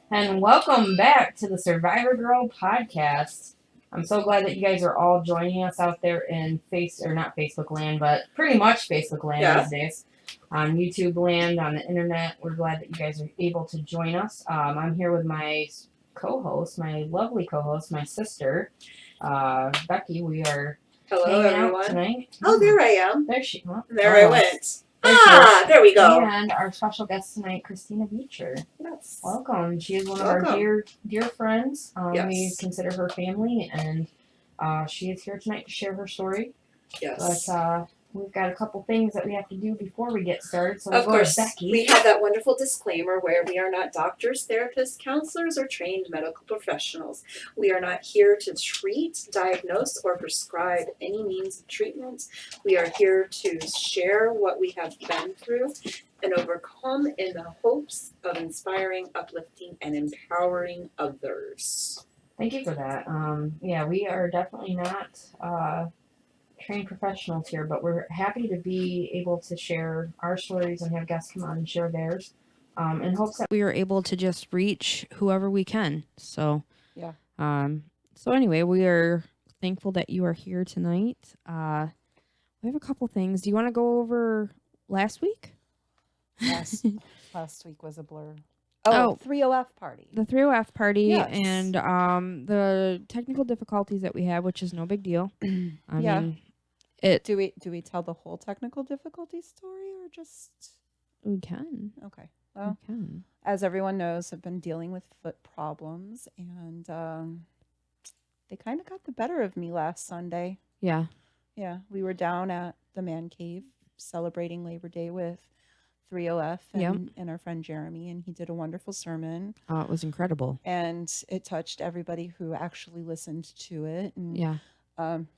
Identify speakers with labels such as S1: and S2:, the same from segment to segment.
S1: And welcome back to the Survivor Girl podcast. I'm so glad that you guys are all joining us out there in not Facebook land, but pretty much Facebook land these days. On YouTube land, on the internet. We're glad that you guys are able to join us. I'm here with my co-host, my lovely co-host, my sister, Becky. We are hanging out tonight.
S2: Oh, there I am.
S1: There she went.
S2: There I went. There we go.
S1: And our special guest tonight, Christina Beecher.
S2: Yes.
S1: Welcome. She is one of our dear friends.
S2: Yes.
S1: We consider her family, and she is here tonight to share her story.
S2: Yes.
S1: But we've got a couple things that we have to do before we get started. So
S2: of course,
S1: Becky.
S2: We have that wonderful disclaimer where we are not doctors, therapists, counselors, or trained medical professionals. We are not here to treat, diagnose, or prescribe any means of treatment. We are here to share what we have been through and overcome in the hopes of inspiring, uplifting, and empowering others.
S1: Thank you for that. Yeah, we are definitely not trained professionals here, but we're happy to be able to share our stories and have guests come on and share theirs in hopes that we are able to just reach whoever we can. So,
S2: yeah.
S1: So anyway, we are thankful that you are here tonight. We have a couple things. Do you want to go over last week?
S2: Last week was a blur. Oh, 3OF party.
S1: The 3OF party,
S2: yes.
S1: And the technical difficulties that we have, which is no big deal. I mean,
S2: do we tell the whole technical difficulty story or just
S1: we can?
S2: Okay. Well,
S1: we can.
S2: As everyone knows, I've been dealing with foot problems, and they kind of got the better of me last Sunday.
S1: Yeah.
S2: Yeah, we were down at the man cave celebrating Labor Day with 3OF and our friend Jeremy, and he did a wonderful sermon.
S1: Oh, it was incredible.
S2: And it touched everybody who actually listened to it. And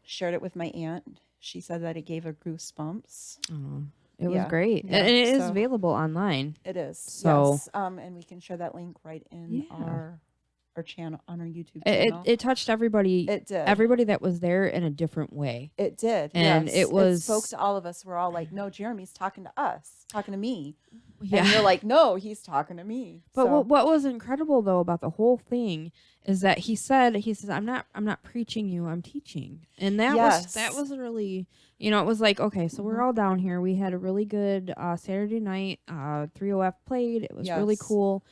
S2: shared it with my aunt. She said that it gave her goosebumps.
S1: Oh, it was great. Yeah. And it is available online.
S2: It is.
S1: So,
S2: yes. And we can share that link right in our channel, on our YouTube channel.
S1: It touched everybody.
S2: It did.
S1: Everybody that was there in a different way.
S2: It did.
S1: And
S2: it spoke to all of us. We're all like, no, Jeremy's talking to us, talking to me. Yeah. And you're like, no, he's talking to me.
S1: But what was incredible though about the whole thing is that he says, I'm not preaching you, I'm teaching. And that was really, it was like, okay, so we're all down here. We had a really good Saturday night. 3OF played. It was really cool.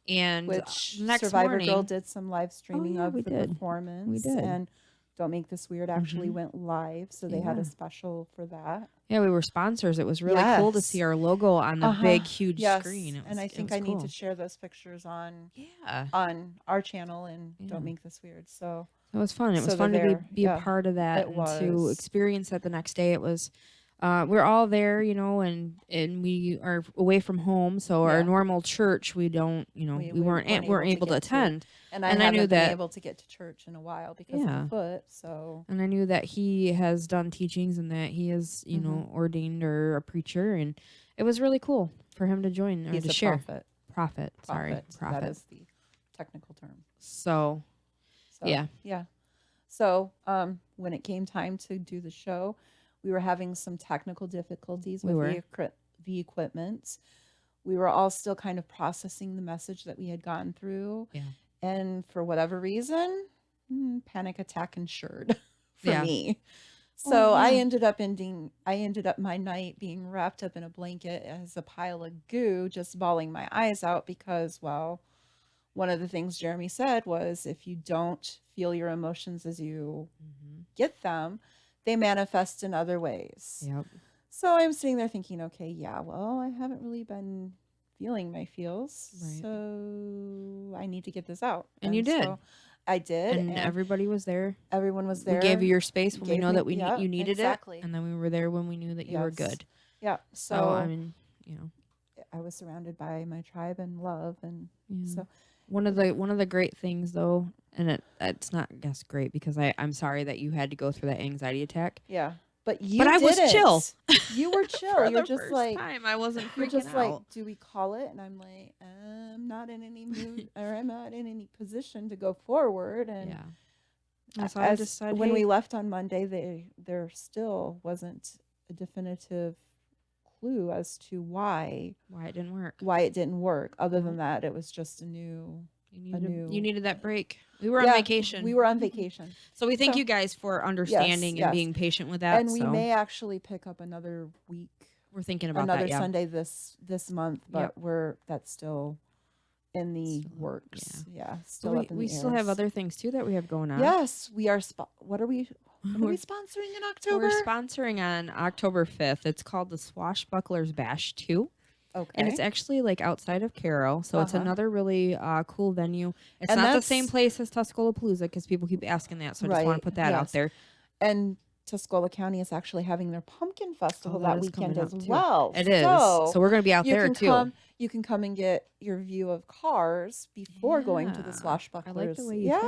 S1: And
S2: which
S1: next
S2: Survivor
S1: morning,
S2: Girl did some live streaming of the performance.
S1: We did.
S2: And Don't Make This Weird actually went live, so they had a special for that.
S1: Yeah, we were sponsors. It was really cool to see our logo on the big, huge screen.
S2: And I think I need to share those pictures on our channel and Don't Make This Weird. So
S1: it was fun. It was fun to be a part of that and to experience that the next day. It was. We're all there, and we are away from home. So our normal church, we don't, we weren't able to attend.
S2: And I haven't been able to get to church in a while because of the foot. So,
S1: and I knew that he has done teachings and that he is, ordained or a preacher, and it was really cool for him to join or to share. Prophet.
S2: That is the technical term.
S1: So yeah.
S2: So when it came time to do the show, we were having some technical difficulties with the equipment. We were all still kind of processing the message that we had gone through.
S1: Yeah.
S2: And for whatever reason, panic attack ensured for me. So I ended up my night being wrapped up in a blanket as a pile of goo, just bawling my eyes out because, one of the things Jeremy said was if you don't feel your emotions as you get them, they manifest in other ways.
S1: Yep.
S2: So I'm sitting there thinking, okay, I haven't really been feeling my feels. Right. So I need to get this out.
S1: And you did.
S2: So I did.
S1: And everybody was there.
S2: Everyone was there.
S1: We gave you your space when we know that you needed it.
S2: Exactly.
S1: And then we were there when we knew that you were good.
S2: Yeah.
S1: So, I mean,
S2: I was surrounded by my tribe and love. And so
S1: one of the great things though, and it's not, I guess, great because I'm sorry that you had to go through that anxiety attack.
S2: Yeah. But
S1: I was chill.
S2: You were chill. You're just like
S1: time. I wasn't freaking
S2: You're just
S1: out.
S2: like, do we call it? And I'm like, I'm not in any mood or I'm not in any position to go forward. And
S1: so I decided
S2: when we left on Monday, there still wasn't a definitive clue as to why
S1: it didn't work.
S2: Other than that, it was just a new.
S1: You needed that break. We were on vacation.
S2: We were on vacation.
S1: So we thank you guys for understanding and being patient with that.
S2: And we may actually pick up another week.
S1: We're thinking about
S2: another
S1: that,
S2: Sunday this month, but that's still in the works. Yeah, still up in the
S1: we still have other things too that we have going on.
S2: Yes, we are. What are we sponsoring in October?
S1: We're sponsoring on October 5th. It's called the Swashbucklers Bash 2.
S2: Okay.
S1: And it's actually like outside of Caro. So it's another really cool venue. It's not the same place as Tuscola-Palooza because people keep asking that. So I just want to put that out there.
S2: And Tuscola County is actually having their pumpkin festival that weekend as well.
S1: It is. So we're going to be out there too.
S2: You can come and get your view of cars before going to the Swashbucklers.
S1: I like the way you think.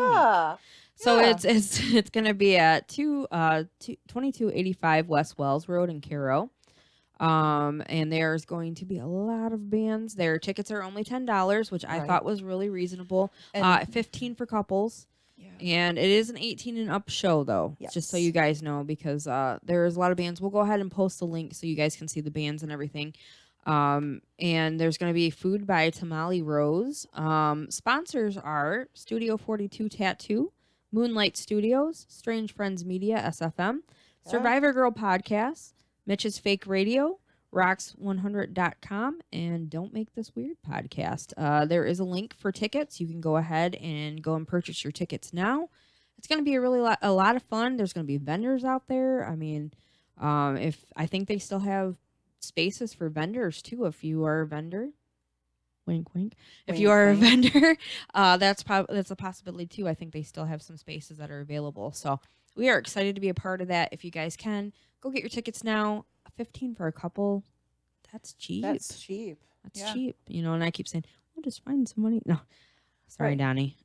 S1: So it's going to be at 2285 West Wells Road in Caro. And there's going to be a lot of bands. Their tickets are only $10, which I thought was really reasonable. 15 for couples. Yeah. And it is an 18 and up show, though, just so you guys know, because there's a lot of bands. We'll go ahead and post a link so you guys can see the bands and everything. And there's going to be food by Tamale Rose. Sponsors are Studio 42 Tattoo, Moonlight Studios, Strange Friends Media, SFM, Survivor Girl Podcast, Mitch's Fake Radio, Rocks100.com, and Don't Make This Weird podcast. There is a link for tickets. You can go ahead and go and purchase your tickets now. It's going to be a lot of fun. There's going to be vendors out there. I mean, I think they still have spaces for vendors too. If you are a vendor, wink, wink. If you are a vendor, that's a possibility too. I think they still have some spaces that are available. So we are excited to be a part of that. If you guys can, go get your tickets now. 15 for a couple. That's cheap.
S2: That's cheap.
S1: And I keep saying, we'll just find some money. No. Sorry, Donnie.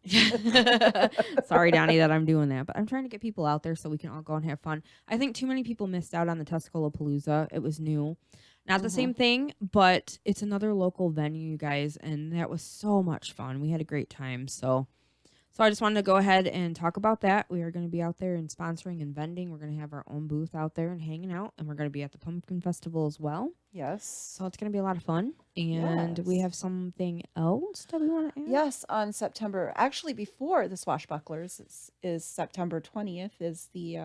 S1: Sorry, Donnie, that I'm doing that. But I'm trying to get people out there so we can all go and have fun. I think too many people missed out on the Tuscola-Palooza. It was new. Not the same thing, but it's another local venue, you guys. And that was so much fun. We had a great time. So I just wanted to go ahead and talk about that. We are going to be out there and sponsoring and vending. We're going to have our own booth out there and hanging out. And we're going to be at the Pumpkin Festival as well.
S2: Yes.
S1: So it's going to be a lot of fun. And we have something else that we want to add.
S2: Yes, on September. Actually, before the Swashbucklers is September 20th is the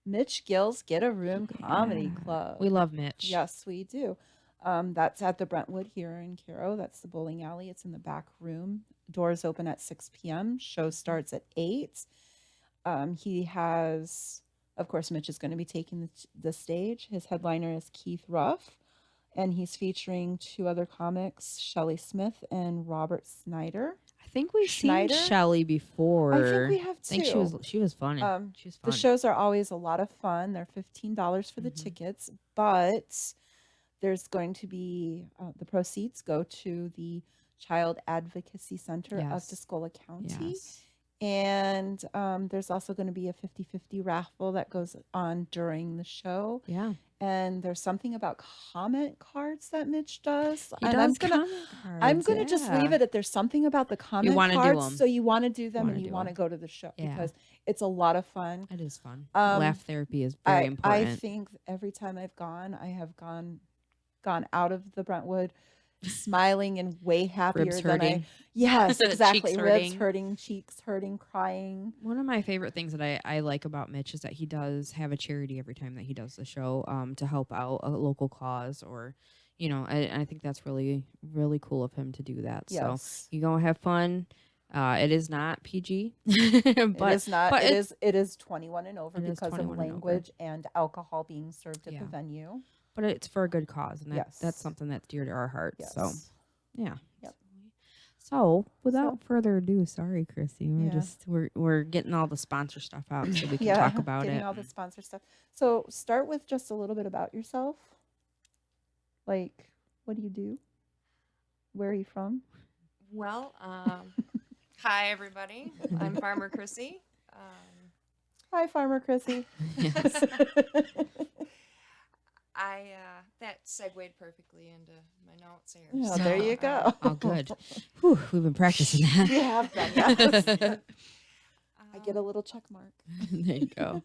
S2: Mitch Gill's Get a Room Comedy Club.
S1: We love Mitch.
S2: Yes, we do. That's at the Brentwood here in Caro. That's the bowling alley. It's in the back room. Doors open at 6 p.m. Show starts at 8. He has, of course, Mitch is going to be taking the stage. His headliner is Keith Ruff, and he's featuring 2 other comics, Shelley Smith and Robert Snyder.
S1: I think we've seen Shelley before.
S2: I think we have too.
S1: I think she was funny. She was fun.
S2: The shows are always a lot of fun. They're $15 for the tickets, but there's going to be the proceeds go to the Child Advocacy Center of Tuscola County.
S1: Yes.
S2: And there's also going to be a 50-50 raffle that goes on during the show.
S1: Yeah.
S2: And there's something about comment cards that Mitch does.
S1: He does comment cards.
S2: I'm gonna just leave it at there's something about the comment cards. So you want to do them and you want to go to the show because it's a lot of fun.
S1: It is fun. Laugh therapy is very important.
S2: I think every time I've gone, I have gone out of the Brentwood smiling and way happier
S1: Ribs
S2: than
S1: hurting.
S2: Yes, exactly.
S1: Cheeks
S2: Ribs hurting, cheeks hurting, crying.
S1: One of my favorite things that I like about Mitch is that he does have a charity every time that he does the show to help out a local cause or, I think that's really, really cool of him to do that. Yes. So you go have fun. It is not PG. but,
S2: it is not. But it is 21 and over because of language and alcohol being served at the venue.
S1: But it's for a good cause, and that's something that's dear to our hearts. Yes. So, yeah. Yep. So, without further ado, sorry, Chrissy, we're getting all the sponsor stuff out so we can talk about
S2: getting all the sponsor stuff. So, start with just a little bit about yourself. Like, what do you do? Where are you from?
S3: Well, hi everybody. I'm Farmer Chrissy.
S2: Hi, Farmer Chrissy.
S1: Yes.
S3: That segued perfectly into my notes here.
S2: Yeah, so, there you go.
S1: Oh, good. Whew, we've been practicing that.
S2: We have been, yes. I get a little check mark.
S1: There you go.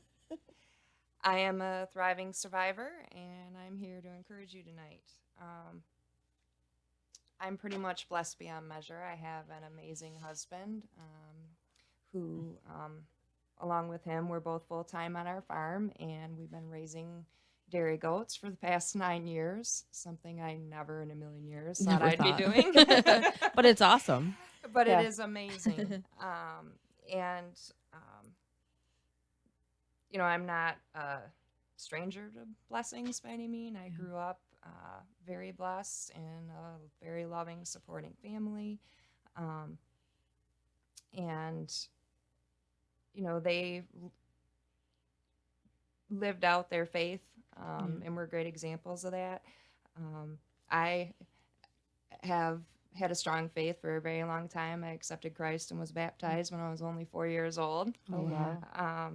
S3: I am a thriving survivor, and I'm here to encourage you tonight. I'm pretty much blessed beyond measure. I have an amazing husband who, along with him, we're both full time on our farm, and we've been raising dairy goats for the past 9 years, something I never in a million years thought I'd be doing.
S4: But it's awesome.
S3: But it is amazing. And, I'm not a stranger to blessings by any means. I grew up very blessed in a very loving, supporting family. And, they lived out their faith, and were great examples of that. I have had a strong faith for a very long time. I accepted Christ and was baptized when I was only 4 years old.
S2: Oh, wow.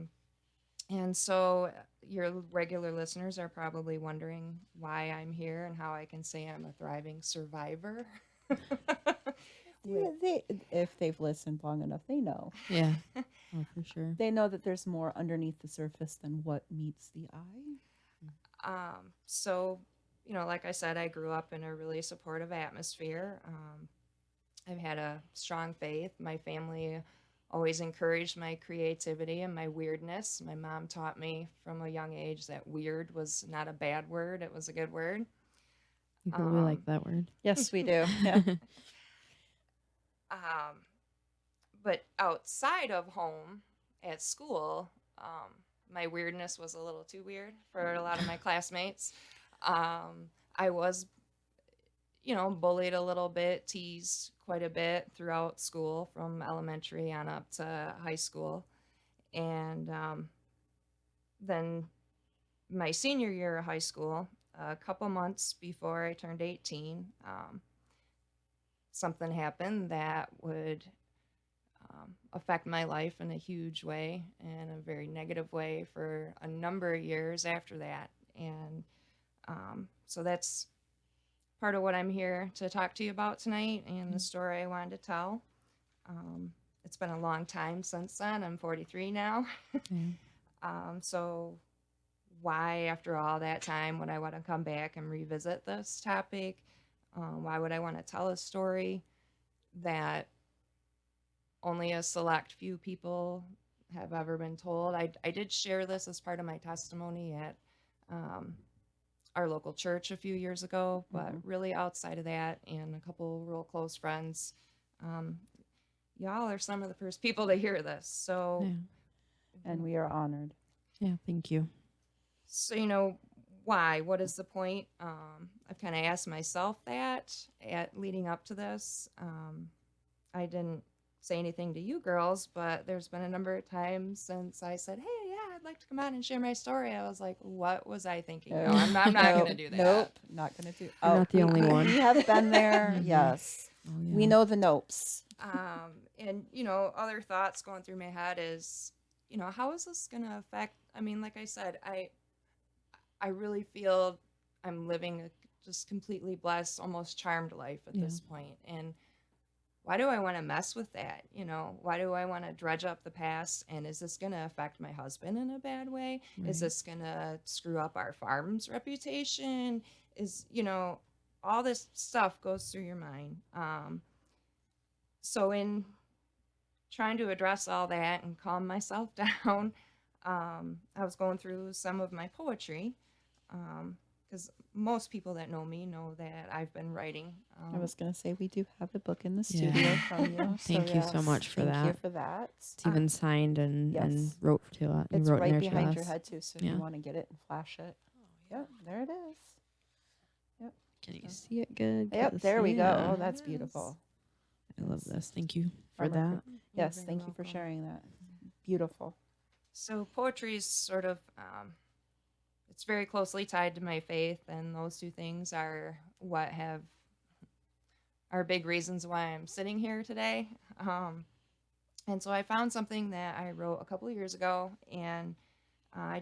S3: And so your regular listeners are probably wondering why I'm here and how I can say I'm a thriving survivor.
S2: If they've listened long enough, they know.
S4: Yeah. Oh, for sure.
S2: They know that there's more underneath the surface than what meets the eye.
S3: So, like I said, I grew up in a really supportive atmosphere. I've had a strong faith. My family always encouraged my creativity and my weirdness. My mom taught me from a young age that weird was not a bad word. It was a good word.
S4: We really like that word.
S2: Yes, we do. Yeah.
S3: But outside of home, at school, my weirdness was a little too weird for a lot of my classmates. I was, bullied a little bit, teased quite a bit throughout school from elementary on up to high school. And then my senior year of high school, a couple months before I turned 18, something happened that would affect my life in a huge way, in a very negative way for a number of years after that. And so that's part of what I'm here to talk to you about tonight, and the story I wanted to tell. It's been a long time since then. I'm 43 now. So why, after all that time, would I want to come back and revisit this topic? Why would I want to tell a story that only a select few people have ever been told? I did share this as part of my testimony at our local church a few years ago, but really outside of that and a couple real close friends, y'all are some of the first people to hear this. So,
S2: and we are honored.
S4: Yeah, thank you.
S3: So, why? What is the point? I've kind of asked myself that at leading up to this. I didn't say anything to you girls, but there's been a number of times since I said, hey, yeah, I'd like to come out and share my story. I was like, what was I thinking? No, I'm not going to do that.
S2: Nope, not going to do.
S4: You're not the only one.
S2: We have been there. Yes.
S4: Oh, yeah.
S2: We know the nopes.
S3: And, other thoughts going through my head is, how is this going to affect? I mean, like I said, I really feel I'm living a just completely blessed, almost charmed life at this point. And why do I want to mess with that? Why do I want to dredge up the past? And is this going to affect my husband in a bad way? Right. Is this going to screw up our farm's reputation? All this stuff goes through your mind. So in trying to address all that and calm myself down, I was going through some of my poetry, because most people that know me know that I've been writing.
S2: I was going to say, we do have a book in the studio from you.
S4: Thank you so much for that.
S2: Thank you for that.
S4: It's even signed and wrote to it.
S2: It's right behind your head, too, so if you want to get it and flash it. Yep, there it is. Yep.
S4: Can you see it good?
S2: Yep, there we go. Oh, that's beautiful.
S4: I love this. Thank you for that.
S2: Yes, thank you for sharing that. Beautiful.
S3: So poetry is sort of, it's very closely tied to my faith, and those two things are are big reasons why I'm sitting here today. And so I found something that I wrote a couple of years ago, and I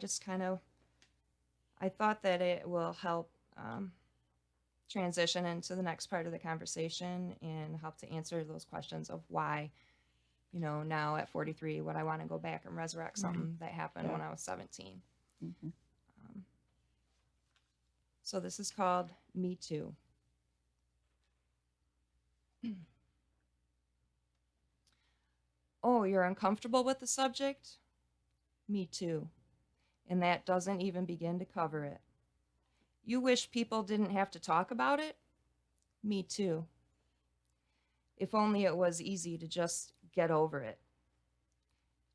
S3: thought that it will help transition into the next part of the conversation and help to answer those questions of why, now at 43, would I want to go back and resurrect something that happened when I was 17.
S2: Mm-hmm.
S3: So this is called Me Too. Oh, you're uncomfortable with the subject? Me too. And that doesn't even begin to cover it. You wish people didn't have to talk about it? Me too. If only it was easy to just get over it.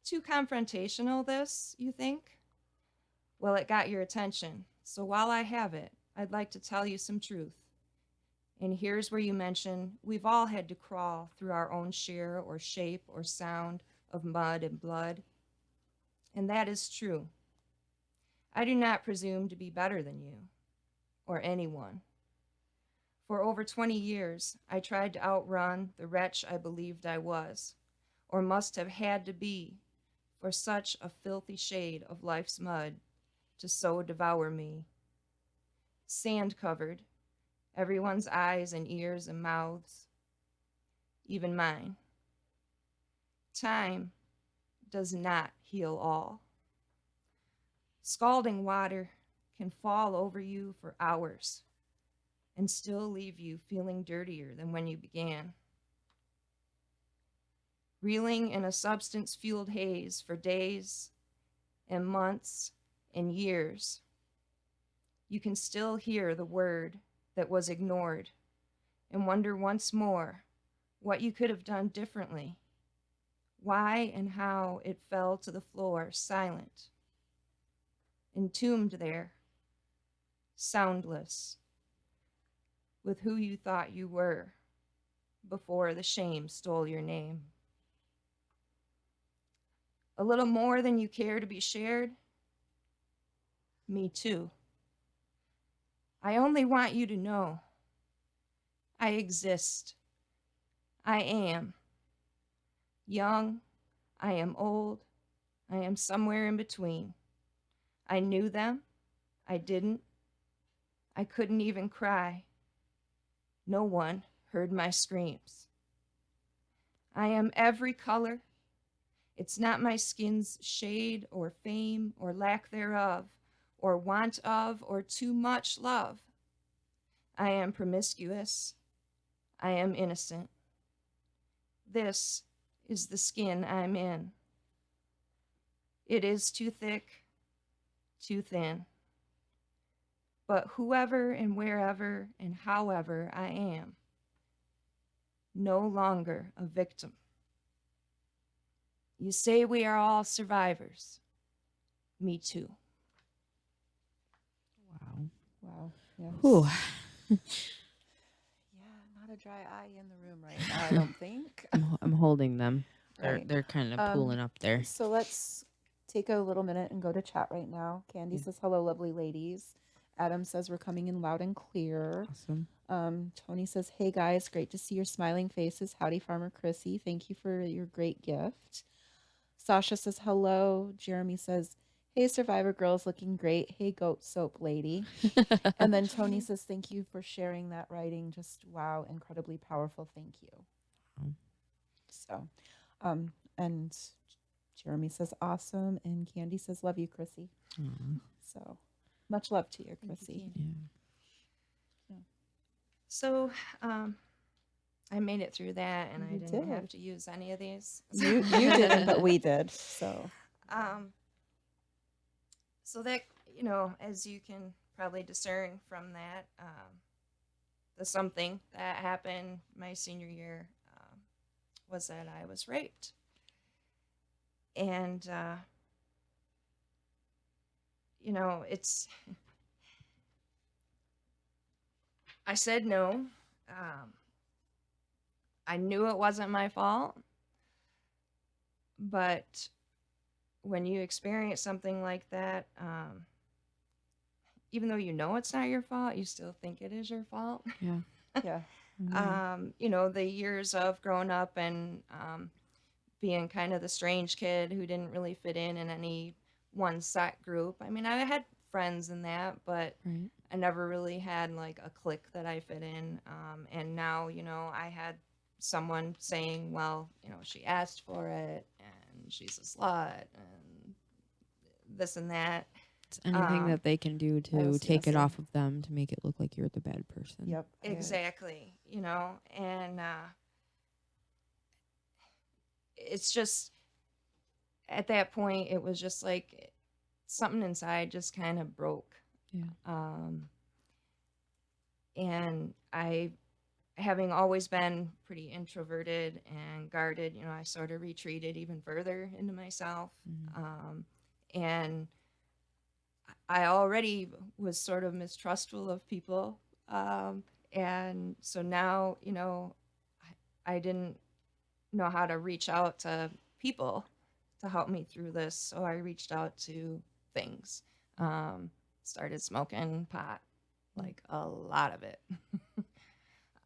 S3: Too confrontational, this, you think? Well, it got your attention, so while I have it, I'd like to tell you some truth. And here's where you mention we've all had to crawl through our own share or shape or sound of mud and blood. And that is true. I do not presume to be better than you or anyone. For over 20 years, I tried to outrun the wretch I believed I was, or must have had to be, for such a filthy shade of life's mud to so devour me. Sand-covered, everyone's eyes and ears and mouths, even mine. Time does not heal all. Scalding water can fall over you for hours and still leave you feeling dirtier than when you began. Reeling in a substance-fueled haze for days and months and years, you can still hear the word that was ignored and wonder once more what you could have done differently, why and how it fell to the floor silent, entombed there, soundless, with who you thought you were before the shame stole your name. A little more than you care to be shared? Me too. I only want you to know I exist. I am young. I am old. I am somewhere in between. I knew them. I didn't. I couldn't even cry. No one heard my screams. I am every color. It's not my skin's shade or fame or lack thereof, or want of or too much love. I am promiscuous. I am innocent. This is the skin I'm in. It is too thick, too thin. But whoever and wherever and however I am, no longer a victim. You say we are all survivors. Me too.
S4: Wow.
S2: Wow. Yes.
S4: Whew.
S2: Yeah, not a dry eye in the room right now, I don't think.
S4: I'm holding them.
S2: Right.
S4: They're kind of pooling up there.
S2: So let's take a little minute and go to chat right now. Candy says, hello, lovely ladies. Adam says, we're coming in loud and clear.
S4: Awesome.
S2: Tony says, hey guys, great to see your smiling faces. Howdy, Farmer Chrissy. Thank you for your great gift. Sasha says, hello. Jeremy says, hey, Survivor girls, looking great. Hey, goat soap lady. And then Tony says, thank you for sharing that writing. Just wow, incredibly powerful. Thank you.
S4: Wow.
S2: So, and Jeremy says, awesome. And Candy says, love you, Chrissy.
S4: Aw.
S2: So much love to you, Chrissy.
S4: Yeah.
S3: So, I made it through that, and I
S2: You
S3: didn't
S2: did.
S3: have to use any of these.
S2: You didn't, but we did. So,
S3: So that, as you can probably discern from that, the something that happened my senior year was that I was raped. And, it's, I said no. I knew it wasn't my fault, but when you experience something like that, even though you know it's not your fault, you still think it is your fault.
S4: Yeah.
S2: yeah.
S3: The years of growing up and being kind of the strange kid who didn't really fit in any one set group. I mean, I had friends in that, but
S4: Right.
S3: I never really had like a clique that I fit in. And now, I had someone saying, well, she asked for it and she's a slut and this and that.
S4: It's anything that they can do to take it
S2: say.
S4: off of them to make it look like you're the bad person.
S2: Yep.
S3: Exactly. You know, and it's just at that point it was just like something inside just kind of broke.
S4: Yeah.
S3: And I, having always been pretty introverted and guarded, you know, I sort of retreated even further into myself. And I already was sort of mistrustful of people. And so now, you know, I didn't know how to reach out to people to help me through this. So I reached out to things. Started smoking pot, like a lot of it.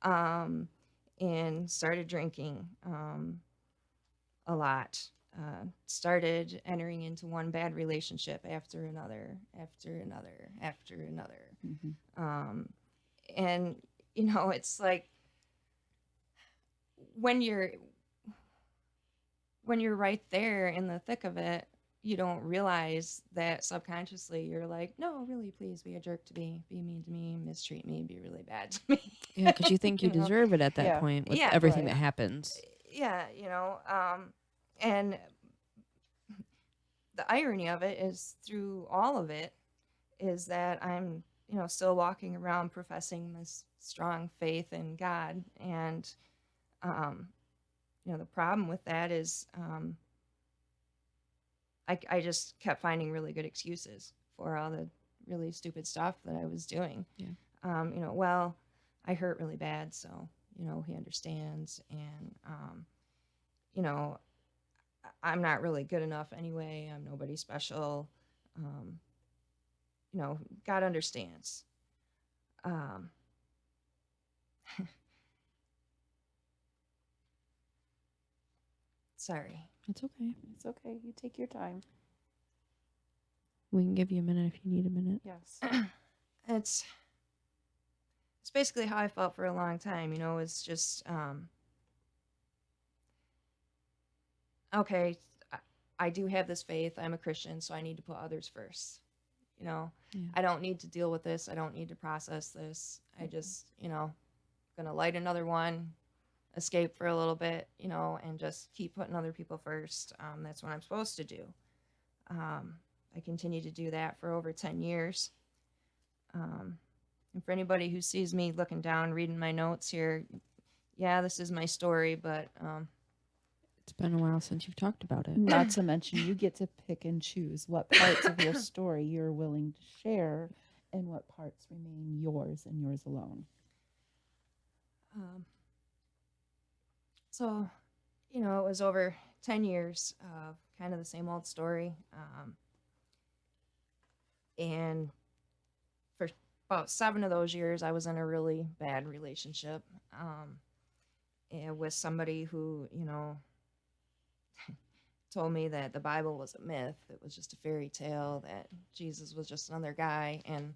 S3: And started drinking a lot. Started entering into one bad relationship after another, after another, after another. And, you know, it's like when you're right there in the thick of it, you don't realize that subconsciously you're like, no, really, please be a jerk to me, be mean to me, mistreat me, be really bad to me.
S4: Yeah, because you think you
S3: know?
S4: deserve it at that point with everything that happens.
S3: Yeah, you know, and the irony of it is through all of it is that I'm, you know, still walking around professing this strong faith in God. And, you know, the problem with that is I just kept finding really good excuses for all the really stupid stuff that I was doing.
S4: Yeah.
S3: You know, well, I hurt really bad, so, you know, he understands. And, you know, I'm not really good enough anyway. I'm nobody special. You know, God understands. Sorry.
S4: It's okay.
S2: It's okay. You take your time.
S4: We can give you a minute if you need a minute.
S2: Yes.
S3: It's basically how I felt for a long time. You know, it's just okay. I do have this faith. I'm a Christian, so I need to put others first. You know, I don't need to deal with this. I don't need to process this. I just, you know, gonna light another one, escape for a little bit, you know, and just keep putting other people first. That's what I'm supposed to do. I continue to do that for over 10 years. And for anybody who sees me looking down, reading my notes here, yeah, this is my story, but
S4: it's been a while since you've talked about it.
S2: Not to mention, you get to pick and choose what parts of your story you're willing to share and what parts remain yours and yours alone.
S3: So, you know, it was over 10 years of kind of the same old story. And for about 7 of those years, I was in a really bad relationship and with somebody who, you know, told me that the Bible was a myth. It was just a fairy tale, that Jesus was just another guy. And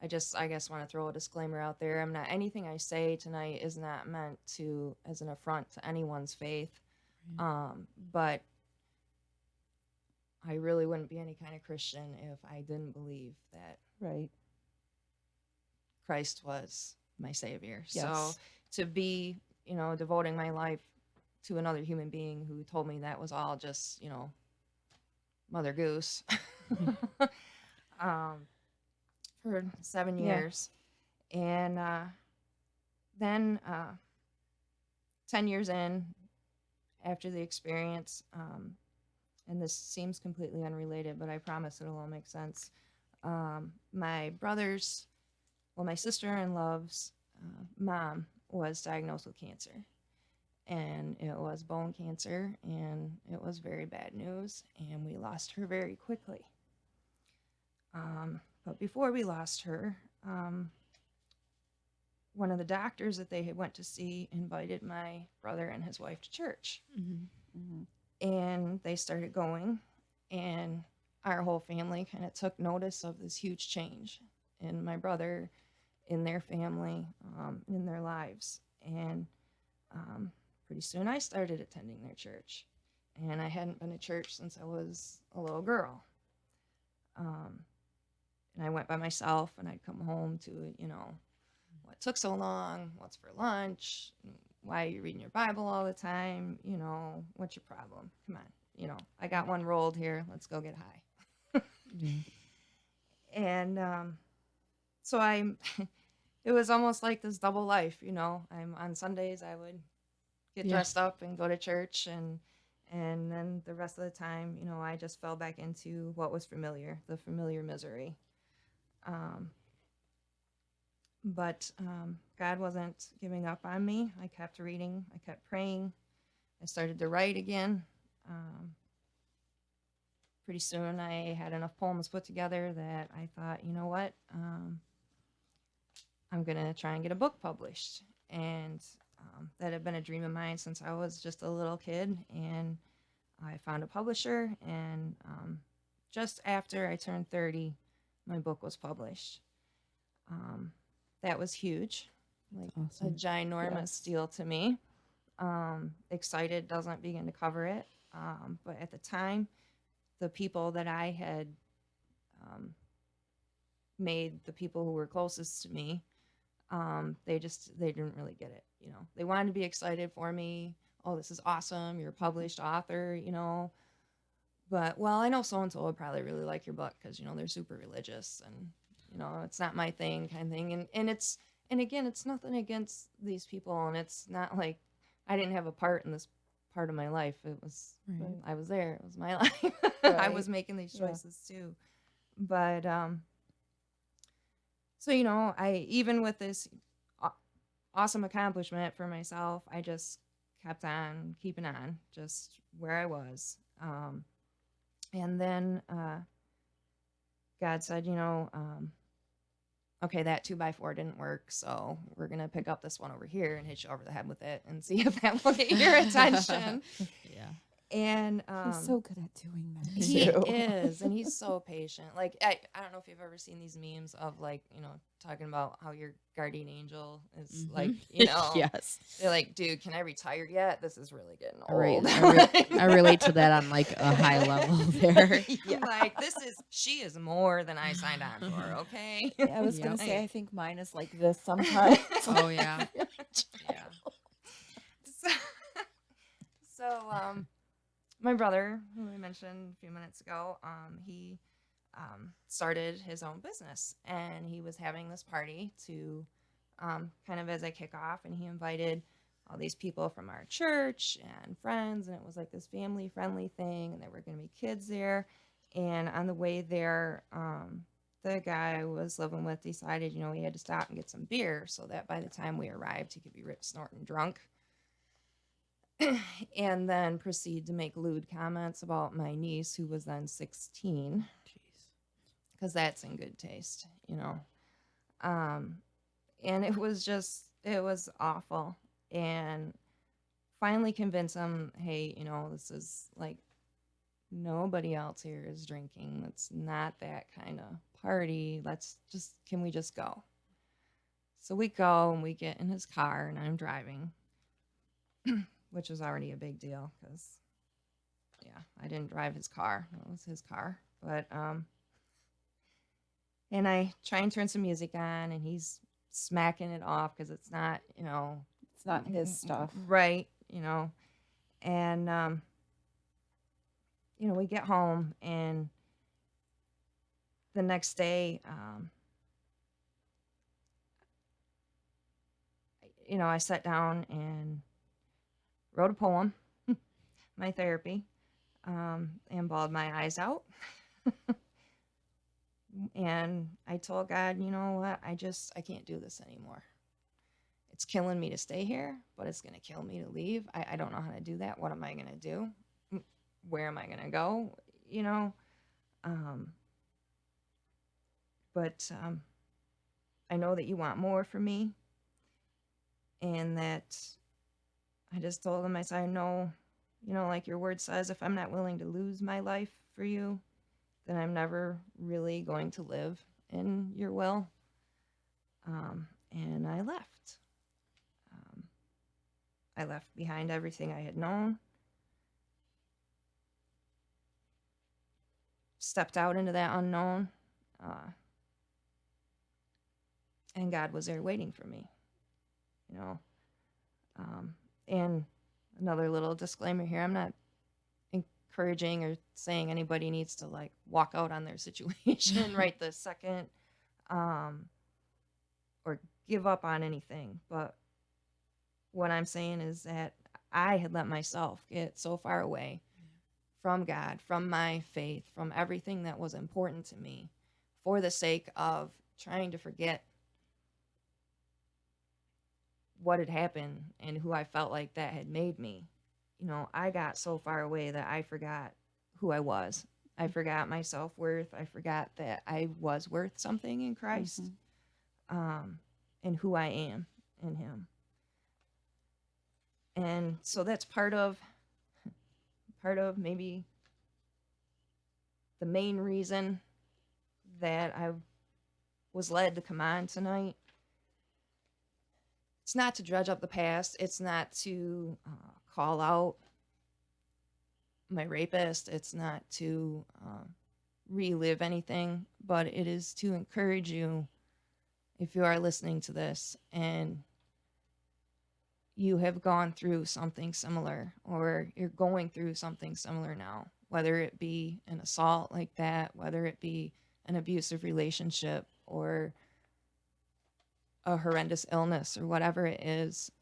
S3: I guess want to throw a disclaimer out there. Anything I say tonight is not meant to as an affront to anyone's faith. But I really wouldn't be any kind of Christian if I didn't believe that Christ was my savior. Yes. So to be, you know, devoting my life to another human being who told me that was all just, you know, Mother Goose. For 7 years. And then 10 years in, after the experience, and this seems completely unrelated, but I promise it'll all make sense. My sister-in-law's mom was diagnosed with cancer. And it was bone cancer, and it was very bad news, and we lost her very quickly. But before we lost her, one of the doctors that they had went to see invited my brother and his wife to church. And they started going, and our whole family kind of took notice of this huge change in my brother, in their family, in their lives. And pretty soon I started attending their church. And I hadn't been to church since I was a little girl. And I went by myself, and I'd come home to, what took so long? What's for lunch? Why are you reading your Bible all the time? What's your problem? Come on. I got one rolled here. Let's go get high.
S4: Yeah.
S3: And so it was almost like this double life, I'm on Sundays, I would get dressed up and go to church, and then the rest of the time, I just fell back into what was familiar, the familiar misery. But God wasn't giving up on me. I kept reading. I kept praying. I started to write again. Pretty soon I had enough poems put together that I thought, you know what? I'm going to try and get a book published. And that had been a dream of mine since I was just a little kid. And I found a publisher. And just after I turned 30, my book was published. That was huge, like
S4: awesome.
S3: a ginormous deal to me. Excited doesn't begin to cover it. But at the time, the people that I had made the people who were closest to me, they didn't really get it. They wanted to be excited for me. Oh, this is awesome. You're a published author, But, well, I know so-and-so would probably really like your book because, they're super religious and, it's not my thing kind of thing. And again, it's nothing against these people. And it's not like I didn't have a part in this part of my life. It was,
S4: Right.
S3: I was there. It was my life.
S2: Right.
S3: I was making these choices too. But, so, I, even with this awesome accomplishment for myself, I just kept on keeping on just where I was. And then God said, okay, that 2x4 didn't work, so we're going to pick up this one over here and hit you over the head with it and see if that will get your attention.
S4: Yeah.
S3: And
S2: He's so good at doing that.
S3: he
S2: too.
S3: is, and he's so patient. Like, I don't know if you've ever seen these memes of, like, talking about how your guardian angel is like,
S4: Yes.
S3: they're like, dude, can I retire yet? This is really getting
S4: Right.
S3: old.
S4: I relate to that on like a high level there.
S3: I'm like, she is more than I signed on for, okay?
S2: Yeah, I was
S4: Yep.
S2: gonna say I think mine is like this sometimes.
S4: Oh yeah.
S3: Yeah. So, my brother, who I mentioned a few minutes ago, he started his own business, and he was having this party to kind of as a kickoff, and he invited all these people from our church and friends, and it was like this family-friendly thing, and there were going to be kids there. And on the way there, the guy I was living with decided, he had to stop and get some beer so that by the time we arrived, he could be rip snorting drunk. And then proceed to make lewd comments about my niece, who was then 16.
S4: Jeez.
S3: Because that's in good taste, And it was awful. And finally convince him, hey, this is like, nobody else here is drinking. It's not that kind of party. Can we just go? So we go, and we get in his car, and I'm driving. Which was already a big deal because, I didn't drive his car. It was his car. But, and I try and turn some music on, and he's smacking it off because it's not,
S2: It's not his stuff.
S3: right, and, we get home, and the next day, I sat down and wrote a poem, my therapy, and bawled my eyes out. And I told God, you know what? I can't do this anymore. It's killing me to stay here, but it's going to kill me to leave. I don't know how to do that. What am I going to do? Where am I going to go? But I know that you want more for me, and that I just told him, I said, I know, like your word says, if I'm not willing to lose my life for you, then I'm never really going to live in your will. And I left. I left behind everything I had known. stepped out into that unknown, and God was there waiting for me, you know. And another little disclaimer here, I'm not encouraging or saying anybody needs to like walk out on their situation right this second, or give up on anything. But what I'm saying is that I had let myself get so far away from God, from my faith, from everything that was important to me, for the sake of trying to forget what had happened and who I felt like that had made me. You know, I got so far away that I forgot who I was. I forgot my self-worth. I forgot that I was worth something in Christ, and who I am in him. And so that's part of maybe the main reason that I was led to come on tonight. It's not to dredge up the past. It's not to call out my rapist. It's not to relive anything, but it is to encourage you, if you are listening to this and you have gone through something similar, or you're going through something similar now, whether it be an assault like that, whether it be an abusive relationship, or a horrendous illness, or whatever it is,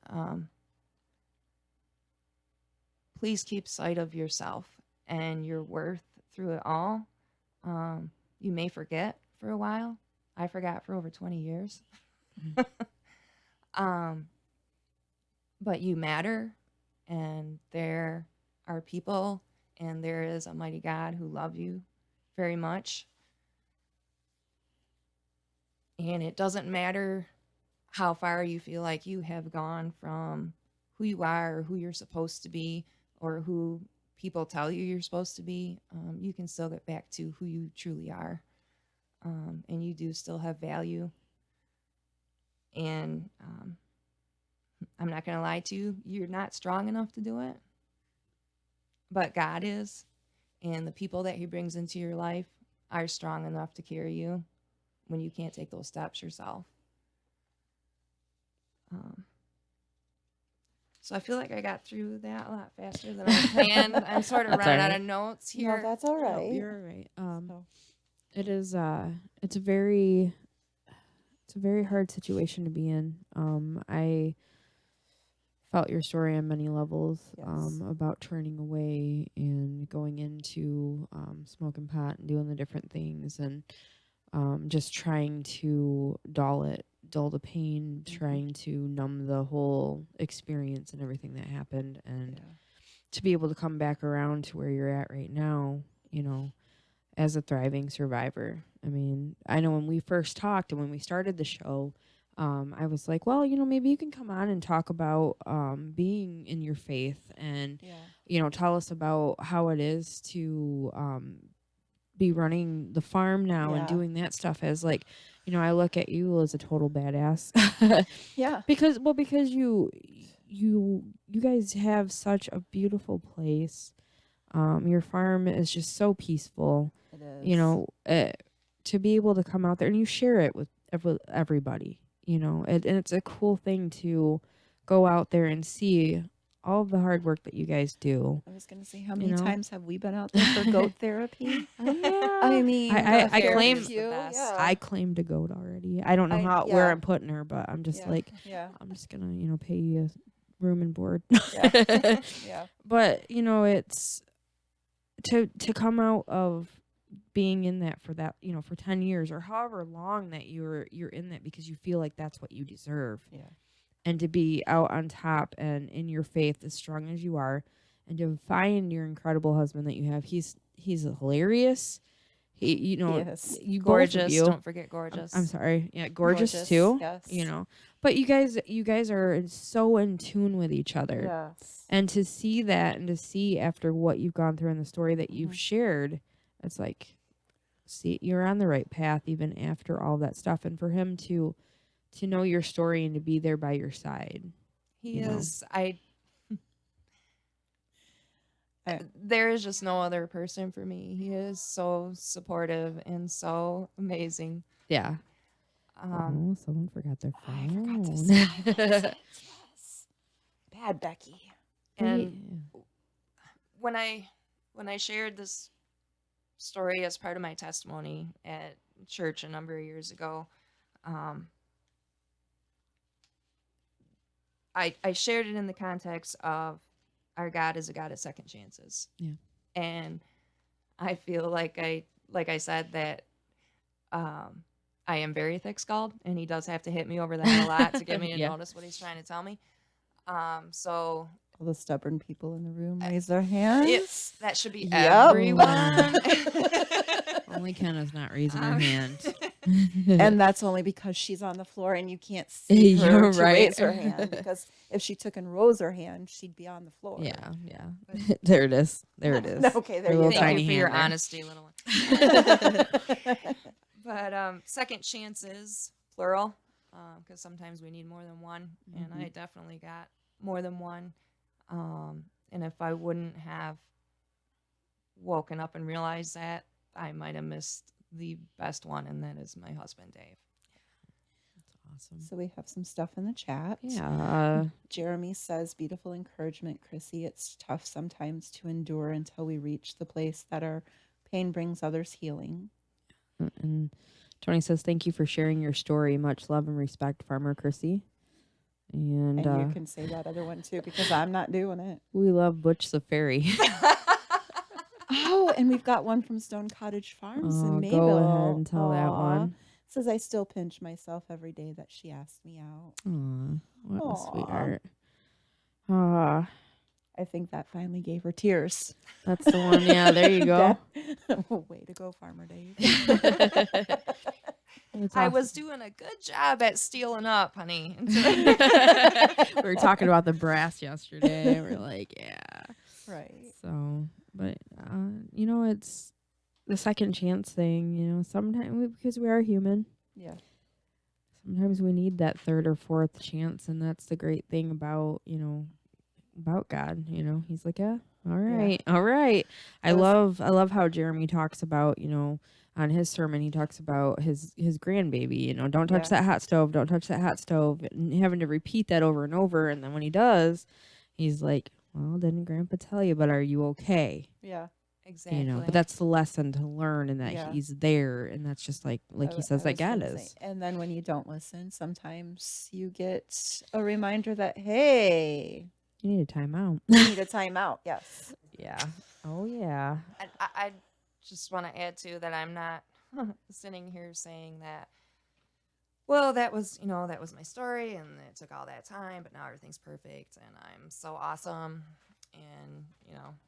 S3: please keep sight of yourself and your worth through it all. You may forget for a while. I forgot for over 20 years. But you matter, and there are people, and there is a mighty God who loves you very much. And it doesn't matter how far you feel like you have gone from who you are, or who you're supposed to be, or who people tell you you're supposed to be. You can still get back to who you truly are. And you do still have value. And I'm not going to lie to you, you're not strong enough to do it. But God is. And the people that he brings into your life are strong enough to carry you when you can't take those steps yourself. So I feel like I got through that a lot faster than I planned. I'm sort of running out of notes here.
S2: No, that's all right.
S4: Nope, you're all right. It is it's a very hard situation to be in. I felt your story on many levels,
S2: Yes.
S4: about turning away and going into smoking pot and doing the different things, and just trying to dull the pain, trying to numb the whole experience and everything that happened, and to be able to come back around to where you're at right now, you know, as a thriving survivor. I mean, I know when we first talked and when we started the show, I was like, well, you know, maybe you can come on and talk about being in your faith, and, you know, tell us about how it is to be running the farm now and doing that stuff. As like, you know, I look at you as a total badass. Because you guys have such a beautiful place. Your farm is just so peaceful.
S2: It is.
S4: You know, to be able to come out there and you share it with everybody, you know, and it's a cool thing to go out there and see all of the hard work that you guys do.
S2: I was going to say, how many times have we been out there for goat therapy? I mean,
S4: I claimed a goat already. I don't know where I'm putting her, but I'm just like, I'm just gonna, you know, pay you room and board. But you know, it's to come out of being in that for that, you know, for 10 years or however long that you're in that, because you feel like that's what you deserve. And to be out on top and in your faith as strong as you are, and to find your incredible husband that you have. He's hilarious. He, you know, you
S3: gorgeous.
S4: You,
S3: don't forget gorgeous.
S4: I'm sorry. Yeah, gorgeous too.
S2: Yes.
S4: You know, but you guys are so in tune with each other.
S2: Yes.
S4: And to see that, and to see after what you've gone through and the story that you've shared, it's like, see, you're on the right path even after all that stuff. And for him to know your story and to be there by your side.
S3: He is. there is just no other person for me. He is so supportive and so amazing.
S4: Yeah. Someone forgot their phone.
S2: I forgot to silence it. Yes. Bad Becky.
S3: And when I shared this story as part of my testimony at church a number of years ago, I shared it in the context of our God is a God of second chances.
S4: Yeah.
S3: And I feel like I said that I am very thick-skulled, and he does have to hit me over the head a lot to get me to notice what he's trying to tell me. So
S2: all the stubborn people in the room raise their hands.
S3: That should be everyone.
S4: Only Kenna's not raising her hand.
S2: And that's only because she's on the floor and you can't see her to raise her hand. Because if she took and rose her hand, she'd be on the floor.
S4: Yeah. There it is.
S2: Okay, there you go.
S3: Thank you for your honesty, little one. But second chances, plural, because sometimes we need more than one, and I definitely got more than one. And if I wouldn't have woken up and realized that, I might have missed the best one, and that is my husband, Dave.
S4: That's awesome.
S2: So we have some stuff in the chat.
S4: Yeah.
S2: Jeremy says, beautiful encouragement, Chrissy. It's tough sometimes to endure until we reach the place that our pain brings others healing.
S4: And Tony says, thank you for sharing your story. Much love and respect, Farmer Chrissy. And
S2: you can say that other one too, because I'm not doing it.
S4: We love Butch Safari.
S2: Oh, and we've got one from Stone Cottage Farms in Mayville.
S4: Go ahead and tell that one.
S2: Says, I still pinch myself every day that she asked me out.
S4: What a sweetheart.
S2: I think that finally gave her tears.
S4: That's the one. Yeah, there you go.
S2: Way to go, Farmer Dave.
S3: I was doing a good job at stealing up, honey.
S4: We were talking about the brass yesterday. We're like, yeah.
S2: Right.
S4: So, but, it's the second chance thing, sometimes because we are human.
S2: Yeah.
S4: Sometimes we need that third or fourth chance. And that's the great thing about, about God, he's like, yeah, all right. All right. I love how Jeremy talks about, on his sermon, he talks about his grandbaby, don't touch that hot stove. Don't touch that hot stove, and having to repeat that over and over. And then when he does, he's like, well, didn't Grandpa tell you, but are you okay?
S2: Yeah,
S3: exactly.
S4: But that's the lesson to learn, and that he's there. And that's just like he says that God is.
S2: And then when you don't listen, sometimes you get a reminder that, hey,
S4: you need a timeout.
S2: You need a timeout. Yes.
S4: Yeah. Oh, yeah.
S3: I just want to add to that. I'm not sitting here saying that, well, that was my story and it took all that time, but now everything's perfect and I'm so awesome. And,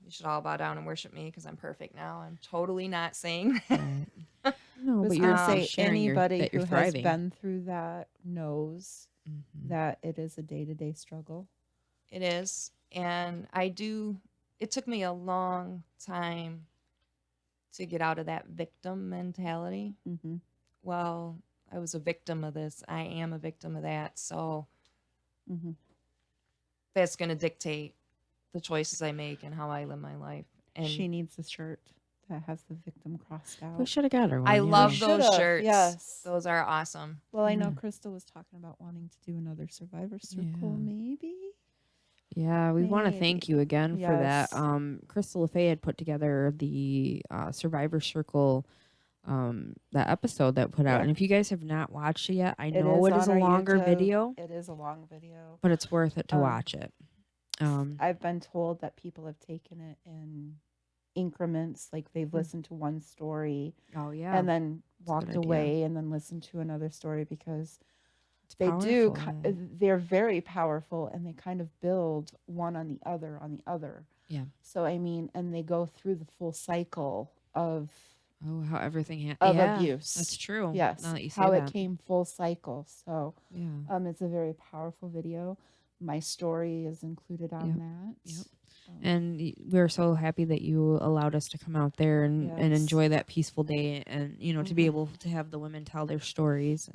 S3: you should all bow down and worship me because I'm perfect now. I'm totally not saying that.
S4: Right. No, but
S2: you're
S4: saying
S2: anybody who has
S4: thriving.
S2: been through that knows that it is a day-to-day struggle.
S3: It is. And it took me a long time to get out of that victim mentality.
S2: Mm-hmm.
S3: Well, I was a victim of this. I am a victim of that. So that's going to dictate the choices I make and how I live my life. And
S2: she needs a shirt that has the victim crossed out.
S4: We should have got her one.
S3: I love those shirts.
S2: Yes.
S3: Those are awesome.
S2: Well, I know Crystal was talking about wanting to do another Survivor Circle, maybe.
S4: Yeah, we want to thank you again for that. Crystal LaFay had put together the Survivor Circle, that episode that put out. And if you guys have not watched it yet, I know it is a longer video.
S2: It is a long video.
S4: But it's worth it to watch it.
S2: I've been told that people have taken it in increments. Like they've listened to one story.
S4: Oh, yeah.
S2: And then walked away and then listened to another story because they're very powerful and they kind of build one on the other.
S4: Yeah.
S2: So, and they go through the full cycle of
S4: how everything
S2: abuse.
S4: That's true.
S2: Yes.
S4: Now that you say
S2: how
S4: that.
S2: it came full cycle. So,
S4: yeah.
S2: it's a very powerful video. My story is included on that.
S4: Yep. And we're so happy that you allowed us to come out there and
S2: Yes.
S4: enjoy that peaceful day, and to be able to have the women tell their stories,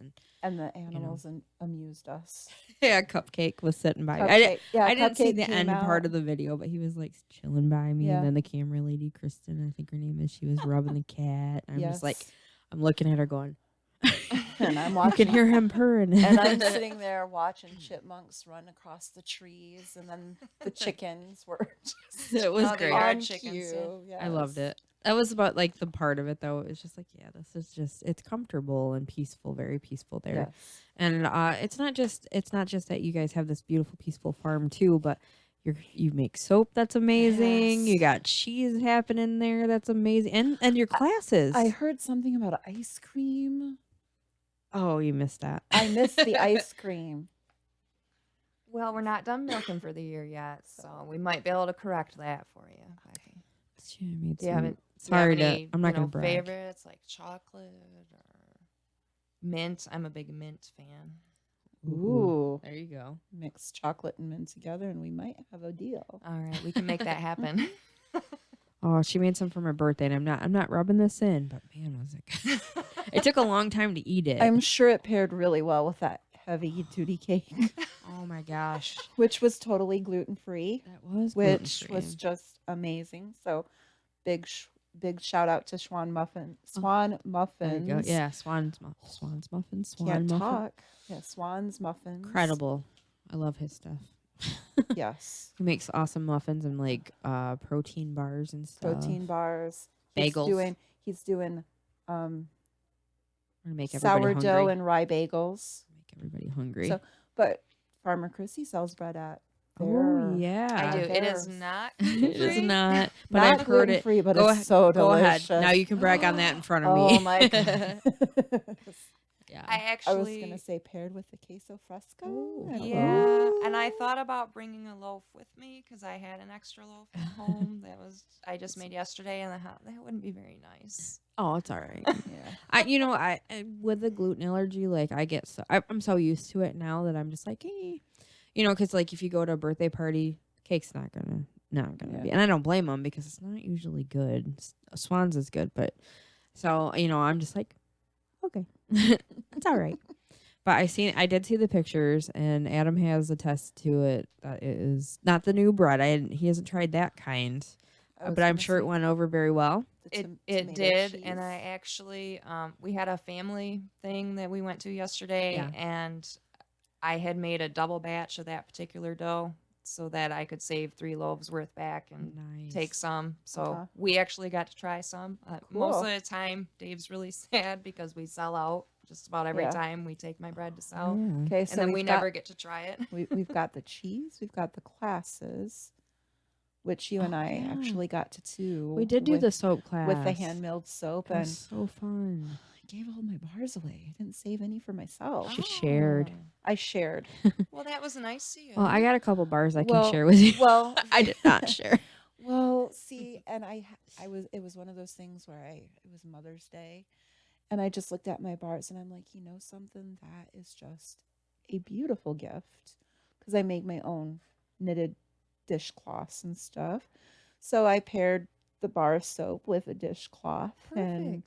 S2: And the animals amused us.
S4: yeah, Cupcake was sitting by me.
S2: Cupcake,
S4: I didn't see
S2: Cupcake
S4: the
S2: came
S4: end part
S2: out.
S4: of the video, but he was like chilling by me,
S2: Yeah.
S4: and then the camera lady, Kristen, I think her name is, she was rubbing the cat. I'm just like,
S2: Yes.
S4: I'm looking at her going,
S2: And I'm
S4: you
S2: watching.
S4: can hear him purring.
S2: And I'm sitting there watching chipmunks run across the trees, and then the chickens were just
S4: It was
S3: Oh, the
S4: great.
S3: yard
S2: on
S3: chickens,
S2: cue.
S4: I loved
S2: Yes.
S4: it. That was about like the part of it though. It was just like, yeah, this is just, it's comfortable and peaceful, very peaceful there.
S2: Yes.
S4: And it's not just that you guys have this beautiful, peaceful farm too, but you make soap that's amazing.
S2: Yes.
S4: You got cheese happening there that's amazing, and your classes.
S2: I heard something about ice cream.
S4: Oh, you missed that.
S2: I missed the ice cream.
S3: Well, we're not done milking for the year yet, so we might be able to correct that for you. Becky.
S4: She made
S3: Do you
S4: some-
S3: have
S4: sorry
S3: any,
S4: I'm not gonna brag.
S3: favorites like chocolate or mint? I'm a big mint fan.
S2: Ooh.
S4: There you go.
S2: Mix chocolate and mint together, and we might have a deal.
S3: All right, we can make that happen.
S4: Oh, she made some for my birthday, and I'm not rubbing this in, but man, was it good. It took a long time to eat it.
S2: I'm sure it paired really well with that heavy duty cake,
S4: Oh my gosh.
S2: which was totally gluten free,
S4: That was
S2: which
S4: gluten-free.
S2: was just amazing. So big shout out to Swan Muffins.
S4: There you go. Yeah, Swan's muffins. Swan
S2: Can't
S4: muffin.
S2: talk. Yeah, Swan's Muffins.
S4: Incredible. I love his stuff.
S2: Yes.
S4: He makes awesome muffins and like protein bars and stuff.
S2: Protein bars.
S4: Bagels.
S2: He's doing
S4: I'm gonna make everybody
S2: sourdough
S4: hungry.
S2: and rye bagels.
S4: Make everybody hungry.
S2: So, but Farmer Chrissy sells bread at
S4: oh
S2: their
S4: yeah.
S3: I do. It is
S2: Theirs.
S3: not.
S4: It is
S3: gluten-free.
S4: not. But
S2: not
S4: I've heard it.
S2: gluten-free, but
S4: Go
S2: it's
S4: ahead-
S2: so
S4: Go
S2: delicious.
S4: ahead. Now you can brag on that in front of me.
S2: Oh my god.
S4: Yeah.
S3: I
S2: I
S3: actually.
S2: was gonna say paired with the queso fresco.
S4: Ooh.
S2: and-
S3: Yeah, and I thought about bringing a loaf with me because I had an extra loaf at home I just made yesterday, and that wouldn't be very nice.
S4: Oh, it's all right.
S2: Yeah.
S4: I with the gluten allergy, like I'm so used to it now that I'm just like, because like if you go to a birthday party, cake's not gonna
S2: Yeah.
S4: be, and I don't blame them because it's not usually good. Swan's is good, but so I'm just like, okay, it's all right. But I did see the pictures, and Adam has attested to it that it is not the new bread. He hasn't tried that kind,
S2: I was
S4: but I'm
S2: gonna
S4: sure it
S2: say
S4: went over very well.
S2: the
S3: It
S2: tomato
S3: did,
S2: cheese.
S3: and I actually we had a family thing that we went to yesterday,
S4: Yeah.
S3: and I had made a double batch of that particular dough so that I could save 3 loaves worth back and
S4: Nice.
S3: take some. So
S2: Uh-huh.
S3: we actually got to try some. Most of
S2: Cool.
S3: the time, Dave's really sad because we sell out just about every
S2: Yeah.
S3: time we take my bread to sell,
S4: Yeah.
S2: Okay,
S3: and
S2: so
S3: then we
S2: we've
S3: never
S2: got,
S3: get to try it.
S2: we've got the cheese, we've got the classes, which you and
S4: Oh,
S2: I
S4: yeah.
S2: actually got to do.
S4: We did do
S2: with,
S4: the soap class
S2: with the hand milled soap,
S4: That
S2: and
S4: was so fun.
S2: I gave all my bars away. I didn't save any for myself.
S4: She shared.
S2: I shared.
S3: Well, that was nice to you.
S4: Well, I got a couple bars I can
S2: Well-
S4: share with you.
S2: Well,
S4: I did not share.
S2: Well, see, and it was one of those things where it was Mother's Day, and I just looked at my bars and I'm like, something, that is just a beautiful gift, because I make my own knitted dishcloths and stuff. So I paired the bar soap with a dishcloth and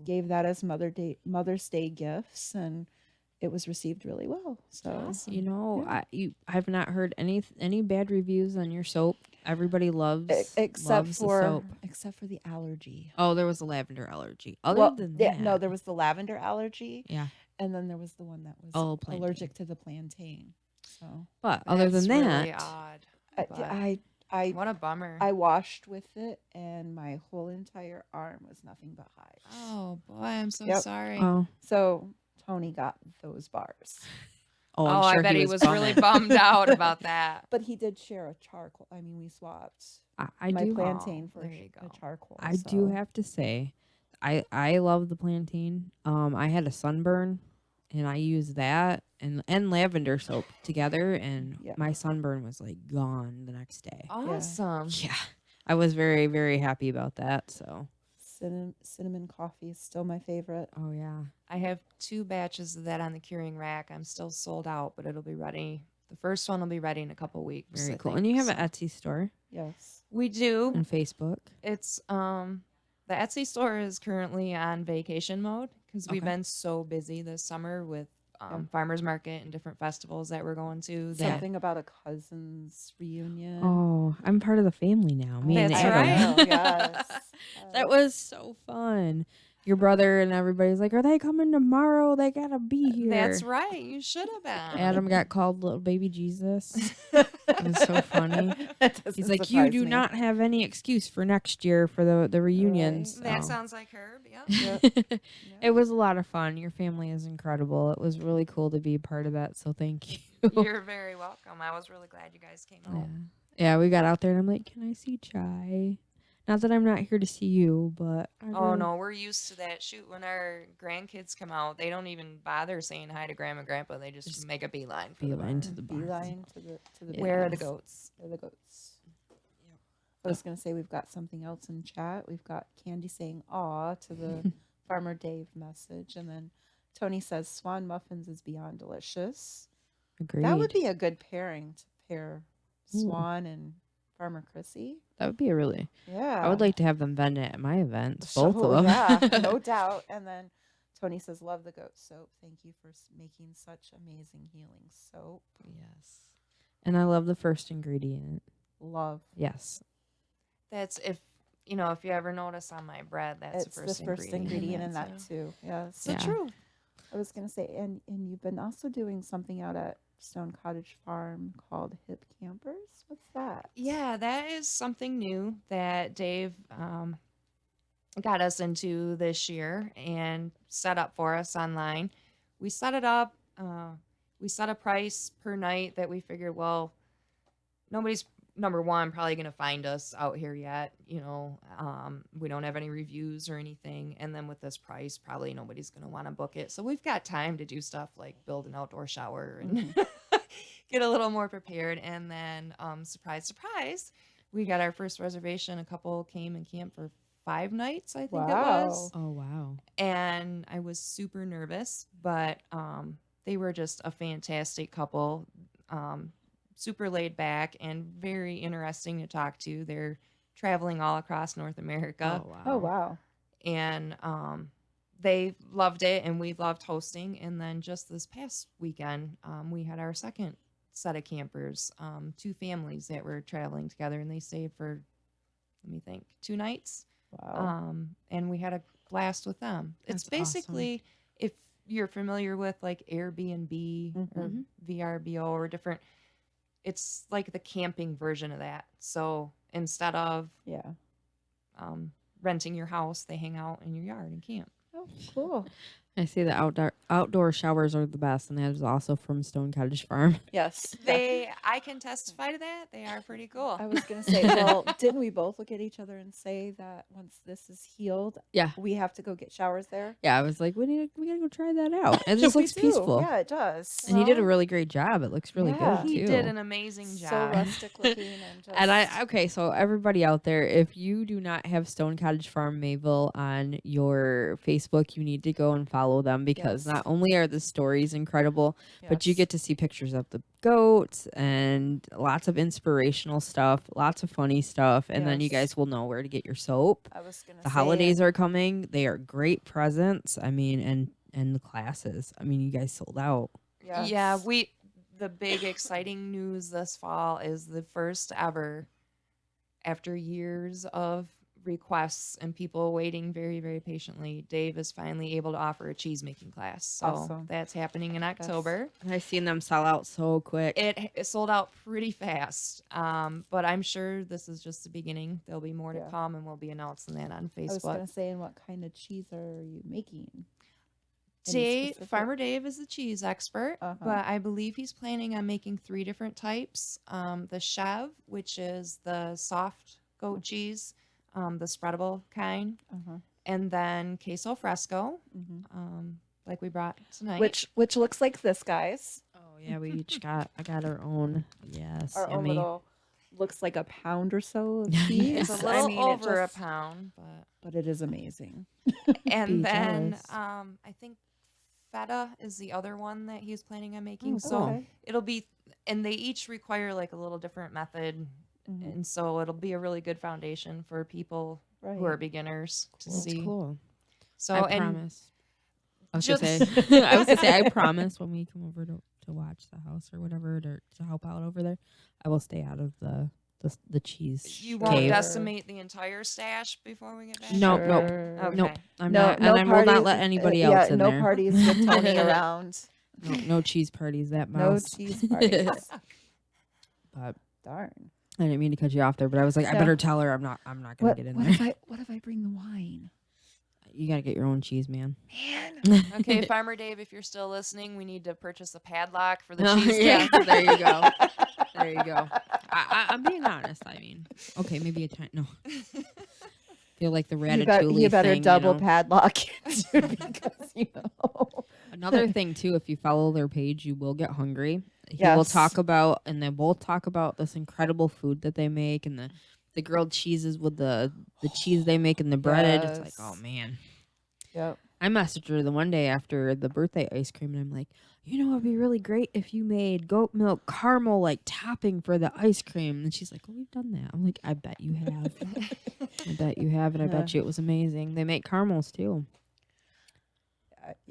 S2: gave that as Mother's Day gifts, and it was received really well. So
S3: Awesome.
S2: Yeah.
S4: I've not heard any bad reviews on your soap. Everybody loves
S2: except
S4: loves
S2: for
S4: the soap.
S2: the allergy.
S4: Oh, there was a lavender allergy. Other than that,
S2: no, there was the lavender allergy.
S4: Yeah.
S2: And then there was the one that was
S4: plantain.
S2: allergic to the plantain. So
S4: But other than
S3: That's
S4: that,
S3: really odd. but
S2: I
S3: what a bummer.
S2: I washed with it, and my whole entire arm was nothing but hives.
S3: Oh boy, I'm so
S2: Yep.
S3: sorry.
S4: oh,
S2: So Tony got those bars,
S3: Oh,
S4: I'm sure
S3: I bet he was really
S4: bumming.
S3: bummed out about that.
S2: but he did share a charcoal. I mean, we swapped
S4: I
S2: my
S4: do.
S2: plantain
S3: Oh,
S2: for
S3: there you
S2: a
S3: go.
S2: charcoal.
S4: I do
S2: so-
S4: have to say, I love the plantain. I had a sunburn, and I used that and lavender soap together, and
S2: Yeah.
S4: my sunburn was like gone the next day.
S3: Awesome.
S4: Yeah, I was very, very happy about that. So,
S2: cinnamon coffee is still my favorite.
S4: oh yeah,
S3: I have 2 batches of that on the curing rack. I'm still sold out, but it'll be ready the first one will be ready in a couple weeks.
S4: Very
S3: I
S4: cool.
S3: think.
S4: And you have an
S3: So
S4: Etsy store
S2: Yes.
S3: we do.
S4: and Facebook.
S3: It's the Etsy store is currently on vacation mode because we've
S4: Okay.
S3: been so busy this summer with
S2: Yeah.
S3: farmers market and different festivals that we're going to. That
S2: Something about a cousin's reunion.
S4: Oh, I'm part of the family now. Me and
S3: That's
S4: Adam.
S3: right.
S2: Yes.
S4: That was so fun. Your brother and everybody's like, "Are they coming tomorrow? They gotta be here."
S3: That's right. You should have been.
S4: Adam got called little baby Jesus. It was so funny.
S2: That doesn't
S4: He's like, "You
S2: surprise
S4: do
S2: me.
S4: not have any excuse for next year for the reunions."
S3: That
S4: So.
S3: sounds like Herb. Yep.
S2: Yep.
S4: It was a lot of fun. Your family is incredible. It was really cool to be a part of that. So thank you.
S3: You're very welcome. I was really glad you guys came
S4: Yeah.
S3: out.
S4: Yeah, we got out there and I'm like, "Can I see Chai?" Not that I'm not here to see you, but I
S3: Oh
S4: really-
S3: no, we're used to that. Shoot, when our grandkids come out, they don't even bother saying hi to grandma and grandpa. They just make a beeline for the
S4: beeline
S3: barn.
S4: to the barn.
S2: Beeline to the
S4: Yeah.
S3: Where are the
S2: bees.
S3: goats?
S2: Where are the goats? I was gonna say we've got something else in chat. We've got Candy saying "aw" to the Farmer Dave message, and then Tony says Swan muffins is beyond delicious.
S4: Agreed.
S2: That would be a good pairing to pair
S4: Ooh.
S2: Swan and Farmer Chrissy.
S4: That would be a really.
S2: Yeah,
S4: I would like to have them vend it at my events, both of them.
S2: Yeah, no doubt. And then Tony says, "Love the goat soap. Thank you for making such amazing healing soap.
S4: Yes. And I love the first ingredient.
S2: Love."
S4: Yes.
S3: That's if if you ever notice on my bread, that's
S2: It's
S3: the first
S2: ingredient in
S3: in
S2: that too. Yes.
S3: So
S4: Yeah.
S3: true.
S2: I was gonna say, and you've been also doing something out at Stone Cottage Farm called Hip Campers. What's that?
S3: Yeah, that is something new that Dave got us into this year and set up for us online. We set it up. We set a price per night that we figured, well, nobody's number one probably going to find us out here yet. We don't have any reviews or anything. And then with this price, probably nobody's going to want to book it. So we've got time to do stuff like build an outdoor shower and get a little more prepared. And then, surprise, surprise, we got our first reservation. A couple came and camped for 5 nights, I think it was.
S4: Oh, wow.
S3: And I was super nervous, but they were just a fantastic couple, super laid back and very interesting to talk to. They're traveling all across North America.
S4: Oh, wow.
S2: Oh wow.
S3: And they loved it, and we loved hosting. And then just this past weekend, we had our second set of campers, 2 families that were traveling together, and they stayed for, let me think, 2 nights.
S2: Wow.
S3: And we had a blast with them. It's
S4: That's awesome.
S3: basically, if you're familiar with like Airbnb or
S4: Mhm.
S3: VRBO or different, it's like the camping version of that. So instead of
S2: Yeah.
S3: renting your house, they hang out in your yard and camp.
S2: Oh, cool.
S4: I see the outdoor showers are the best, and that is also from Stone Cottage Farm.
S2: Yes.
S3: I can testify to that. They are pretty cool.
S2: I was gonna say, well, didn't we both look at each other and say that once this is healed,
S4: Yeah.
S2: we have to go get showers there?
S4: Yeah, I was like, we gotta go try that out. It just
S2: We
S4: looks
S2: do.
S4: peaceful.
S2: Yeah, it does.
S4: And he did a
S3: Well,
S4: really great job. It looks really
S2: Yeah.
S4: good,
S3: He
S4: too.
S3: did an amazing
S2: So
S3: job.
S2: rustic looking and just.
S4: And okay, so everybody out there, if you do not have Stone Cottage Farm Mayville on your Facebook, you need to go and follow them because
S2: Yes.
S4: not only are the stories incredible, but you
S2: Yes.
S4: get to see pictures of the goats and lots of inspirational stuff, lots of funny stuff, and then you
S2: Yes.
S4: guys will know where to get your soap.
S2: I was gonna
S4: The
S2: say,
S4: holidays are coming. They are great presents. I mean, and the classes. I mean, you guys sold out.
S2: Yes.
S3: Yeah, the big exciting news this fall is the first ever, after years of requests and people waiting very, very patiently, Dave is finally able to offer a cheese making class. So
S2: Awesome.
S3: that's happening in October.
S4: And I've seen them sell out so quick.
S3: It sold out pretty fast, but I'm sure this is just the beginning. There'll be more to
S2: Yeah.
S3: come, and we'll be announcing that on
S2: I was
S3: Facebook.
S2: gonna say, and what kind of cheese are you making? Any
S3: Dave,
S2: specific-
S3: Farmer Dave is the cheese expert,
S2: Uh-huh.
S3: but I believe he's planning on making 3 different types. The Chev, which is the soft goat cheese, the spreadable kind,
S2: Uh-huh.
S3: and then queso fresco,
S2: Mhm.
S3: like we brought tonight.
S2: Which looks like this, guys.
S4: Oh yeah, we each I got our own. Yes,
S2: Our own
S4: yummy.
S2: little looks like a pound or so of
S4: Yes.
S2: cheese.
S3: it's a
S2: I
S3: little
S2: mean, it
S3: over
S2: just-
S3: a pound,
S2: but it is amazing.
S3: and
S4: Be
S3: then
S4: jealous.
S3: I think feta is the other one that he's planning on making.
S2: Oh,
S3: So
S2: okay.
S3: it'll be and they each require like a little different method.
S2: Mhm.
S3: And so it'll be a really good foundation for people who are beginners to
S4: That's
S3: see.
S4: cool.
S3: So
S4: I
S3: and
S4: promise. I was
S3: just
S4: gonna say, I was gonna say, I promise when we come over to watch the house or whatever, to help out over there, I will stay out of the cheese
S3: you
S2: Sure.
S3: won't
S4: cave.
S3: decimate the entire stash before we get back.
S4: Nope, nope,
S2: Sure.
S3: Okay.
S4: nope. I'm
S2: No,
S4: not,
S2: no
S4: and I will not
S2: parties-
S4: let anybody else in
S2: no
S4: there.
S2: parties with Tony around.
S4: No cheese parties. That
S2: No
S4: mouse.
S2: cheese parties.
S4: But
S2: Darn.
S4: I didn't mean to cut you off there, but I was like, I
S2: Yeah.
S4: better tell her I'm not gonna get in there.
S2: What if I bring the wine?
S4: You gotta get your own cheese, man.
S2: Man.
S3: Okay, Farmer Dave, if you're still listening, we need to purchase a padlock for the
S4: Oh,
S3: cheese
S4: yeah,
S3: cake.
S4: there you go. There you go. I'm being honest. I mean, okay, maybe a time. No, feel like the ratatouille
S2: You better
S4: thing,
S2: double
S4: know?
S2: padlock it, dude, because
S4: Another thing too, if you follow their page, you will get hungry. He will
S2: Yes.
S4: talk about, and they both talk about this incredible food that they make, and the grilled cheeses with the cheese they make and the bread. It's like,
S2: Yes.
S4: oh man.
S2: Yep.
S4: I messaged her the one day after the birthday ice cream, and I'm like, you know, it'd be really great if you made goat milk caramel like topping for the ice cream. And she's like, well, we've done that. I'm like, I bet you have. I bet you have, and I bet you it was amazing. They make caramels too.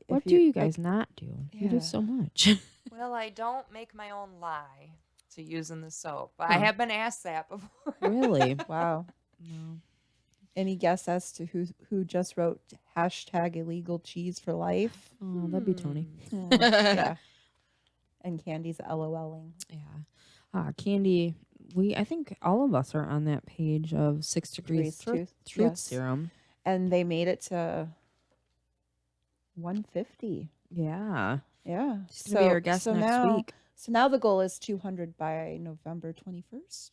S4: What do you guys not do? You do
S2: Yeah.
S4: so much.
S3: Well, I don't make my own lye to use in the soap. I
S4: Huh.
S3: have been asked that before.
S4: Really?
S2: Wow.
S4: No.
S2: Any guess as to who just wrote #illegal cheese for life?
S4: Oh, that'd be Tony.
S2: Yeah. And Candy's LOLing.
S4: Yeah. Candy, I think all of us are on that page of 6 degrees truth
S2: Yes.
S4: serum.
S2: And they made it to 150.
S4: Yeah.
S2: Yeah.
S4: She's going to be our guest next
S2: now,
S4: week.
S2: So now the goal is 200 by November 21st.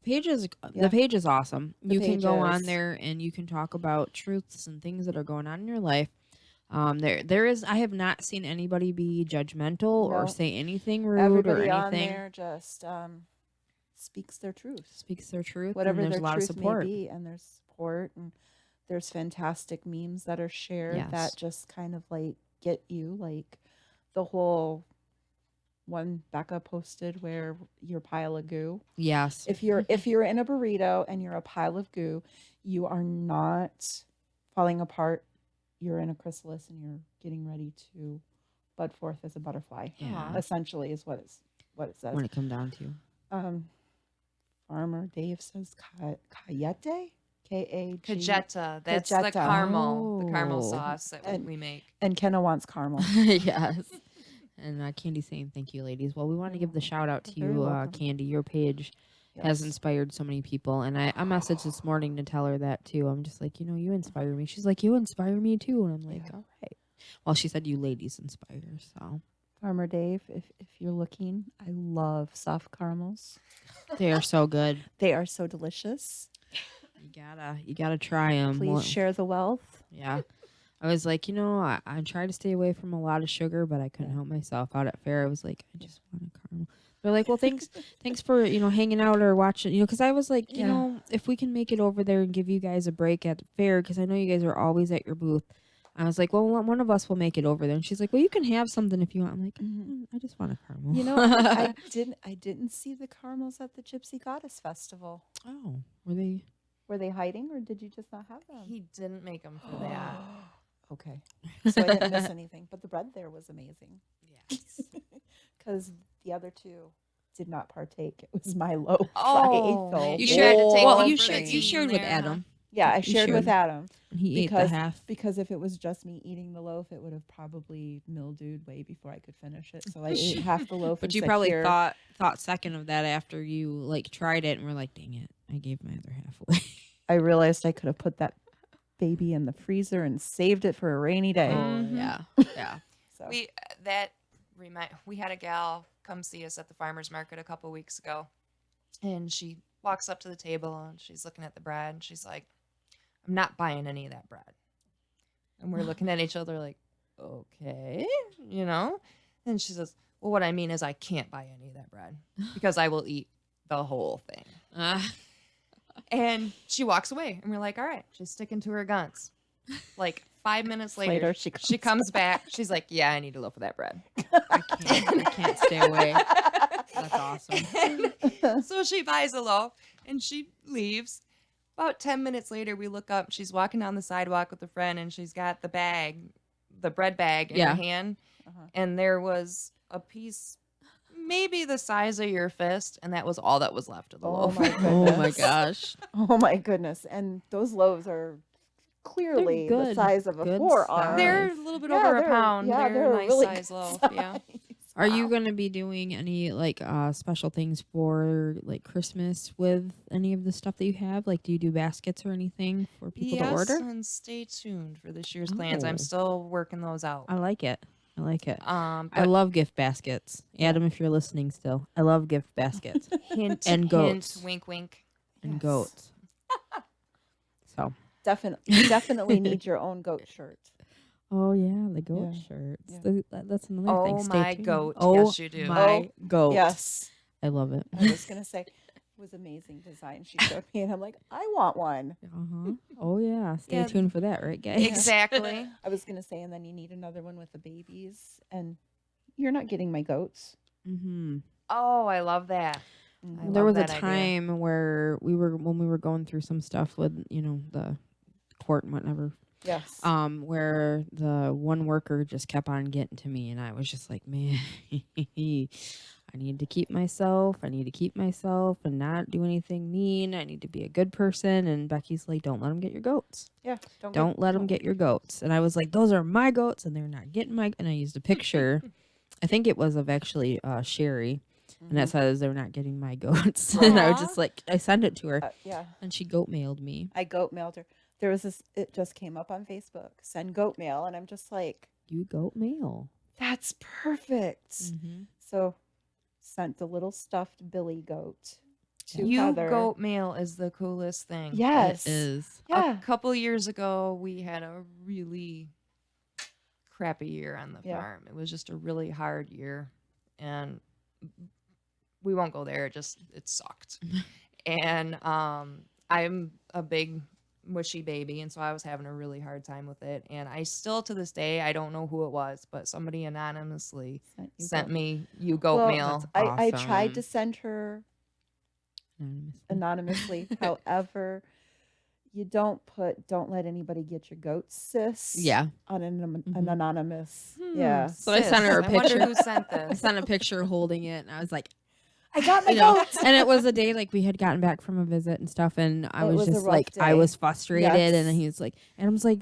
S4: The page is awesome.
S2: The
S4: You can
S2: page
S4: go on
S2: is.
S4: there and you can talk about truths and things that are going on in your life. There is. I have not seen anybody be judgmental or
S2: No.
S4: say anything rude
S2: Everybody
S4: or
S2: on
S4: anything.
S2: there just speaks their truth.
S4: Speaks their truth.
S2: Whatever
S4: and there's
S2: their
S4: a lot
S2: truth
S4: of support.
S2: may be, and there's support, and there's fantastic memes that are shared
S4: Yes.
S2: that just kind of like get you, like the whole one Becca posted where you're a pile of goo.
S4: Yes.
S2: If you're in a burrito and you're a pile of goo, you are not falling apart. You're in a chrysalis and you're getting ready to bud forth as a butterfly.
S4: Yeah.
S2: Essentially is what it says.
S4: When it come down to.
S2: Farmer Dave says Cayette, K-A-G.
S3: Cajeta. That's the
S2: Cajeta.
S3: caramel
S4: Oh.
S3: sauce that
S2: And-
S3: we make.
S2: And Kenna wants caramel.
S4: Yes. And Candy saying thank you, ladies. Well, we want to give the shout out to
S2: You're very
S4: you,
S2: welcome.
S4: Candy. Your page has
S2: Yes.
S4: inspired so many people. And I messaged this morning to tell her that too. I'm just like, you inspire me. She's like, you inspire me too. And I'm like,
S2: Yeah.
S4: all right. Well, she said you ladies inspire. So
S2: Farmer Dave, if you're looking, I love soft caramels.
S4: they are so good.
S2: They are so delicious.
S4: You gotta try them.
S2: Please share the wealth.
S4: Yeah. I was like, I try to stay away from a lot of sugar, but I couldn't help myself. Out at fair, I was like, I just want a caramel. They're like, well, thanks for, hanging out or watching, because I was like, if we can make it over there and give you guys a break at the fair, because I know you guys are always at your booth. I was like, well, one of us will make it over there. And she's like, well, you can have something if you want. I'm like, I just want a caramel.
S2: I didn't see the caramels at the Gypsy Goddess Festival.
S4: Oh, were they
S2: hiding, or did you just not have them?
S3: He didn't make them for that.
S2: Okay. So I didn't miss anything. But the bread there was amazing.
S4: Yes.
S2: Because the other two did not partake. It was Milo
S3: Oh,
S2: Friethel.
S3: you
S4: You
S3: shared to take
S4: well,
S3: one
S4: you
S3: for
S4: shared,
S3: the
S4: you
S3: team
S4: shared with
S3: there, huh?
S4: Adam.
S2: Yeah, I
S4: You
S2: shared with
S4: shared.
S2: Adam.
S4: And he ate the half.
S2: Because if it was just me eating the loaf, it would have probably mildewed way before I could finish it. So I ate half the loaf.
S4: But
S2: and
S4: you
S2: said,
S4: probably
S2: "Here."
S4: thought second of that after you tried it and were like, dang it, I gave my other half away.
S2: I realized I could have put that baby in the freezer and saved it for a rainy day.
S3: Mhm.
S4: Yeah.
S2: So
S3: We had a gal come see us at the farmer's market a couple weeks ago, and she walks up to the table and she's looking at the bread and she's like, I'm not buying any of that bread. And we're looking at each other like, okay, and she says, well, what I mean is I can't buy any of that bread because I will eat the whole thing. And she walks away and we're like, all right, she's sticking to her guns. Like 5 minutes later, she comes back. She's like, yeah, I need a loaf of that bread.
S4: I can't stay away. That's That's awesome.
S3: So she buys a loaf and she leaves. About 10 minutes later, we look up. She's walking down the sidewalk with a friend, and she's got the bread bag in her hand. And there was a piece maybe the size of your fist, and that was all that was left of the loaf.
S2: My
S4: Oh my gosh.
S2: Oh my goodness. And those loaves are clearly the
S4: good.
S2: size of a
S4: Good
S2: forearm.
S4: size.
S3: They're a little bit over a pound.
S2: Yeah,
S3: they're a nice
S2: really
S3: size loaf.
S2: size.
S3: Yeah.
S4: Are you going to be doing any like special things for like Christmas with any of the stuff that you have? Like, do you do baskets or anything for people to order?
S3: Yes, and stay tuned for this year's plans. I'm still working those out.
S4: I like it. I like it.
S3: I
S4: I love gift baskets. Adam, if you're listening still, I love gift baskets.
S3: hint
S4: and goats.
S3: hint, wink, wink.
S4: And goats. So.
S2: Definitely need your own goat shirt.
S4: Oh yeah, the goat
S2: Yeah.
S4: shirts.
S2: Yeah.
S4: That's another thing.
S3: Oh
S4: Stay
S3: my
S4: tuned.
S3: goat!
S4: Oh
S3: Yes, you do.
S4: my goat.
S2: Yes.
S4: I love it.
S2: I was going to say, it was amazing design she showed me. And I'm like, I want one.
S4: Oh yeah. Stay
S3: Yeah.
S4: tuned for that, right, guys?
S3: Exactly.
S2: I was going to say, and then you need another one with the babies. And you're not getting my goats.
S4: Mm-hmm.
S3: Oh, I love that. I
S4: There
S3: love
S4: was a
S3: that idea.
S4: time where when we were going through some stuff with the court and whatever.
S2: Yes.
S4: Where the one worker just kept on getting to me, and I was just like, man, I need to keep myself. I need to keep myself and not do anything mean. I need to be a good person. And Becky's like, don't let them get your goats.
S2: Yeah.
S4: Don't let them get your goats. And I was like, those are my goats, and they're not getting my. And I used a picture. I think it was of actually Sherry. And it says they're not getting my goats. And I was just like, I sent it to her.
S2: Yeah.
S4: And she goat mailed me.
S2: I goat mailed her. There was this, it just came up on Facebook, send goat mail. And I'm just like,
S4: You goat mail.
S2: that's perfect.
S4: Mm-hmm.
S2: So sent the little stuffed Billy goat to
S3: You
S2: Heather.
S3: goat mail is the coolest thing.
S2: Yes.
S4: It is.
S2: Yeah.
S3: A couple years ago, we had a really crappy year on the farm. It was just a really hard year, and we won't go there. It sucked. And I'm a big mushy baby, and so I was having a really hard time with it. And I still, to this day, I don't know who it was, but somebody anonymously sent me goat mail.
S2: I
S4: Awesome.
S2: tried to send her anonymously. However, you don't let anybody get your goats, sis.
S4: Yeah.
S2: On an anonymous. Yeah.
S4: So I sent her a
S3: I wonder
S4: picture.
S3: who sent
S4: I
S3: this.
S4: sent a picture holding it, and I was like,
S2: I got my
S4: you know,
S2: goats.
S4: and it was a day like we had gotten back from a visit and stuff, and I
S2: It
S4: was
S2: was a
S4: just
S2: rough
S4: like, I
S2: day.
S4: was frustrated,
S2: Yes.
S4: and he was like, Adam's like,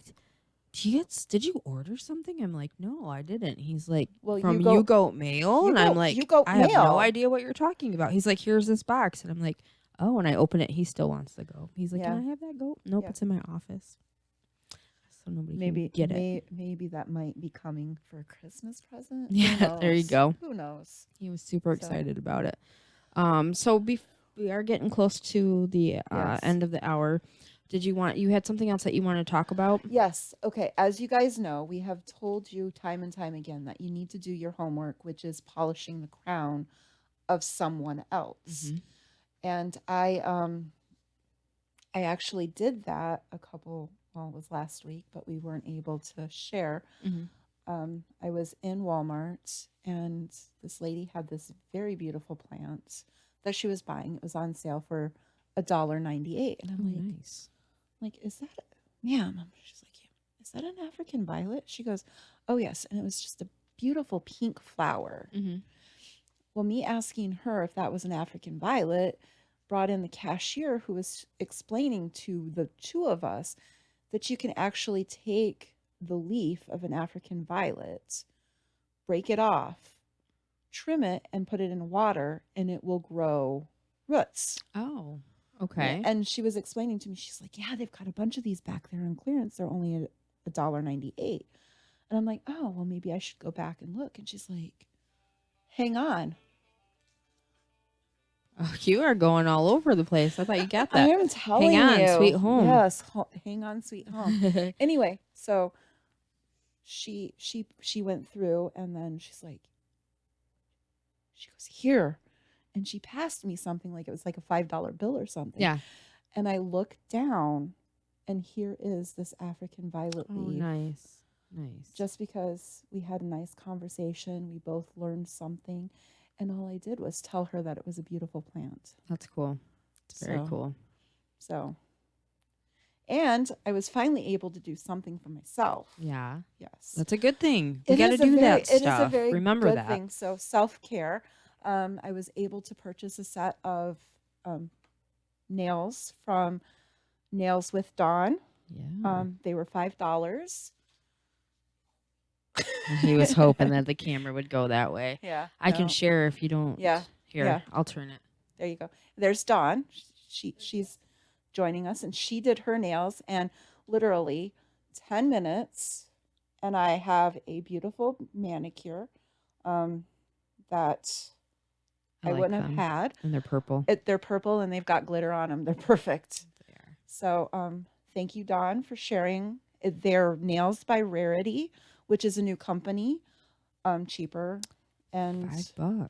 S4: did you order something? I'm like, no, I didn't. He's like,
S2: Well,
S4: from
S2: you
S4: You Goat Mail, and I'm like,
S2: You Goat
S4: I have no
S2: Mail.
S4: idea what you're talking about. He's like, here's this box, and I'm like, oh, and I open it. He still wants the goat. He's like,
S2: Yeah.
S4: can I have that goat? Nope,
S2: Yeah.
S4: it's in my office, so nobody
S2: Maybe
S4: can get it.
S2: Maybe that might be coming for a Christmas present. Who
S4: Yeah, there you
S2: knows?
S4: go.
S2: Who knows?
S4: He was super
S2: So-
S4: excited about it. So we are getting close to the
S2: Yes.
S4: end of the hour. You had something else that you want to talk about?
S2: Yes. Okay. As you guys know, we have told you time and time again that you need to do your homework, which is polishing the crown of someone else.
S4: Mhm.
S2: And I actually did that it was last week, but we weren't able to share.
S4: Mhm.
S2: I was in Walmart, and this lady had this very beautiful plant that she was buying. It was on sale for $1.98, and I'm like, is that, ma'am? She's like, yeah. Is that an African violet? She goes, oh yes, and it was just a beautiful pink flower.
S4: Mhm.
S2: Well, me asking her if that was an African violet brought in the cashier, who was explaining to the two of us that you can actually take the leaf of an African violet, break it off, trim it, and put it in water, and it will grow roots.
S4: Oh, okay.
S2: And she was explaining to me, she's like, yeah, they've got a bunch of these back there on clearance. They're only at $1.98. And I'm like, oh, well, maybe I should go back and look. And she's like, hang on.
S4: Oh, you are going all over the place. I thought you got that.
S2: I am telling you.
S4: Hang on, sweet home.
S2: Yes, hang on, sweet home. Anyway, so she went through, and then she goes, here. And she passed me something like it was like a $5 bill or something.
S4: Yeah.
S2: And I looked down, and here is this African violet
S4: Oh,
S2: leaf.
S4: nice.
S2: Just because we had a nice conversation, we both learned something. And all I did was tell her that it was a beautiful plant.
S4: That's cool. It's very cool.
S2: So, and I was finally able to do something for myself.
S4: Yeah.
S2: Yes.
S4: That's a good thing. You got to do that stuff.
S2: It is a very
S4: Remember
S2: good
S4: that.
S2: thing. So self-care. I was able to purchase a set of nails from Nails with Dawn.
S4: Yeah.
S2: They were $5.
S4: He was hoping that the camera would go that way.
S2: Yeah.
S4: I can share if you don't.
S2: Yeah.
S4: Here,
S2: Yeah.
S4: I'll turn it.
S2: There you go. There's Dawn. She's joining us, and she did her nails, and literally 10 minutes, and I have a beautiful manicure that I
S4: like
S2: wouldn't
S4: them.
S2: have had.
S4: And they're purple.
S2: They're purple, and they've got glitter on them. They're perfect.
S4: They are.
S2: So thank you, Dawn, for sharing. They're Nails by Rarity, which is a new company, cheaper, and
S4: $5.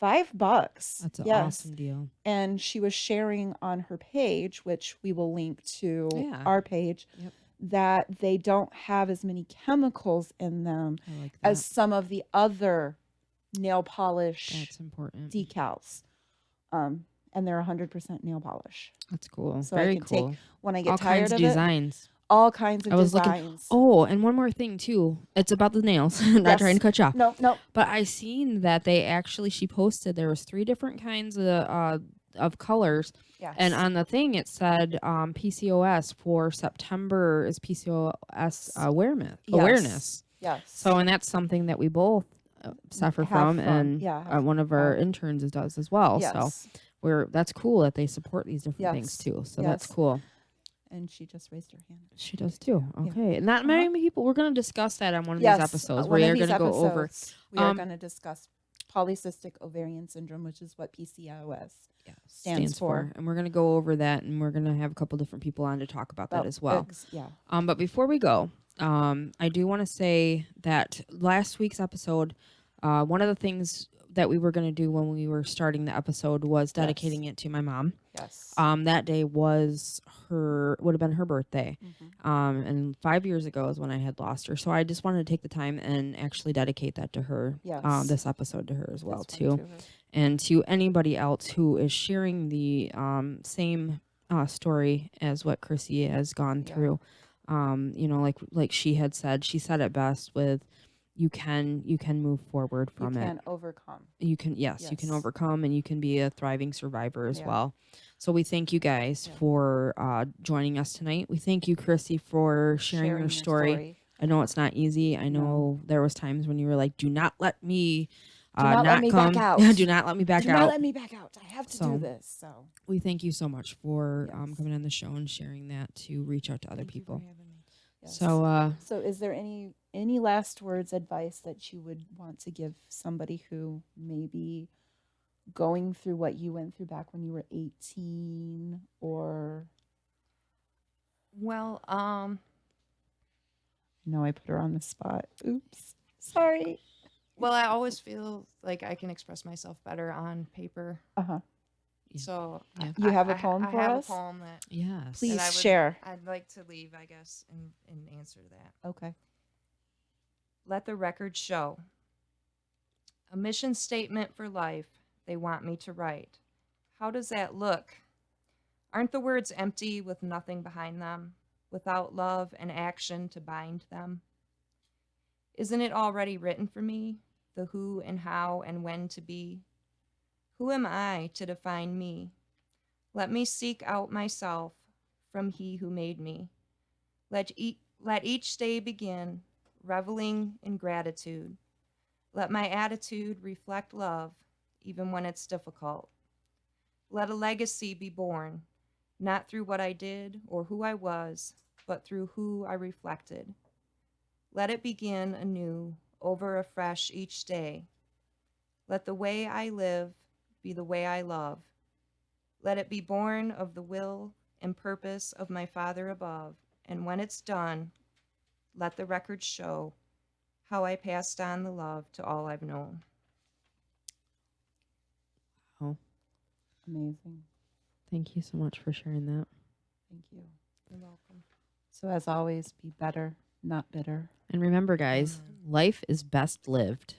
S2: $5.
S4: That's an
S2: Yes.
S4: awesome deal.
S2: And she was sharing on her page, which we will link to our page,
S4: Yep.
S2: that they don't have as many chemicals in them
S4: I like that.
S2: as some of the other nail polish
S4: That's important.
S2: decals. And they're 100% nail polish.
S4: That's cool.
S2: So
S4: Very
S2: I can
S4: cool.
S2: take, when I get
S4: All
S2: tired
S4: kinds
S2: of
S4: of
S2: it,
S4: designs.
S2: all kinds of
S4: I was
S2: designs.
S4: Oh, and one more thing too. It's about the nails. I'm not
S2: Yes.
S4: trying to cut you off.
S2: No.
S4: But I seen that she posted there was 3 different kinds of colors.
S2: Yes.
S4: And on the thing it said PCOS for September is PCOS awareness.
S2: Yes.
S4: So, and that's something that we both suffer from, and one of our interns does as well.
S2: Yes.
S4: So that's cool that they support these different things too. So that's cool.
S2: And she just raised her hand.
S4: She does too.
S2: Yeah.
S4: Okay. And not many people, we're going to discuss that on one of
S2: Yes,
S4: these episodes.
S2: one
S4: We
S2: of
S4: are
S2: these
S4: going to go over.
S2: episodes, We are going to discuss polycystic ovarian syndrome, which is what PCOS stands for.
S4: And we're going to go over that, and we're going to have a couple different people on to talk about that as well.
S2: Yeah.
S4: But before we go, I do want to say that last week's episode, one of the things that we were going to do when we were starting the episode was dedicating it to my mom.
S2: Yes.
S4: That day would have been her birthday.
S2: Mm-hmm.
S4: And 5 years ago is when I had lost her. So I just wanted to take the time and actually dedicate that to her.
S2: Yes.
S4: This episode to her as well too. And to anybody else who is sharing the same story as what Chrissy has gone through. Like she had said, she said it best with, you can move forward from it.
S2: You can overcome.
S4: You can, yes, you can overcome, and you can be a thriving survivor as well. So we thank you guys for joining us tonight. We thank you, Chrissy, for sharing your story. I know it's not easy. I know there was times when you were like, do not let me
S2: let me
S4: come.
S2: back out.
S4: Do not let me back out.
S2: Do not let me back out. I have to do this. So
S4: we thank you so much for coming on the show and sharing that to reach out to other people.
S2: Yes.
S4: So
S2: is there any last words, advice that you would want to give somebody who may be going through what you went through back when you were 18, or?
S3: Well,
S2: No, I put her on the spot. Oops. Sorry.
S3: Well, I always feel like I can express myself better on paper.
S2: Uh-huh.
S3: So
S2: You have a poem for
S3: I have
S2: us?
S3: a poem that
S4: yes,
S2: Please share.
S3: I'd like to leave, I guess, in answer to that.
S2: Okay.
S3: Let the record show. A mission statement for life they want me to write. How does that look? Aren't the words empty with nothing behind them, without love and action to bind them? Isn't it already written for me, the who and how and when to be? Who am I to define me? Let me seek out myself from he who made me. Let each day begin, reveling in gratitude. Let my attitude reflect love, even when it's difficult. Let a legacy be born, not through what I did or who I was, but through who I reflected. Let it begin anew, over afresh each day. Let the way I live be the way I love. Let it be born of the will and purpose of my Father above, and when it's done, let the record show how I passed on the love to all I've known.
S4: Oh,
S2: Amazing.
S4: thank you so much for sharing that.
S2: Thank you.
S3: You're welcome.
S2: So as always, be better, not bitter.
S4: And remember, guys, life is best lived.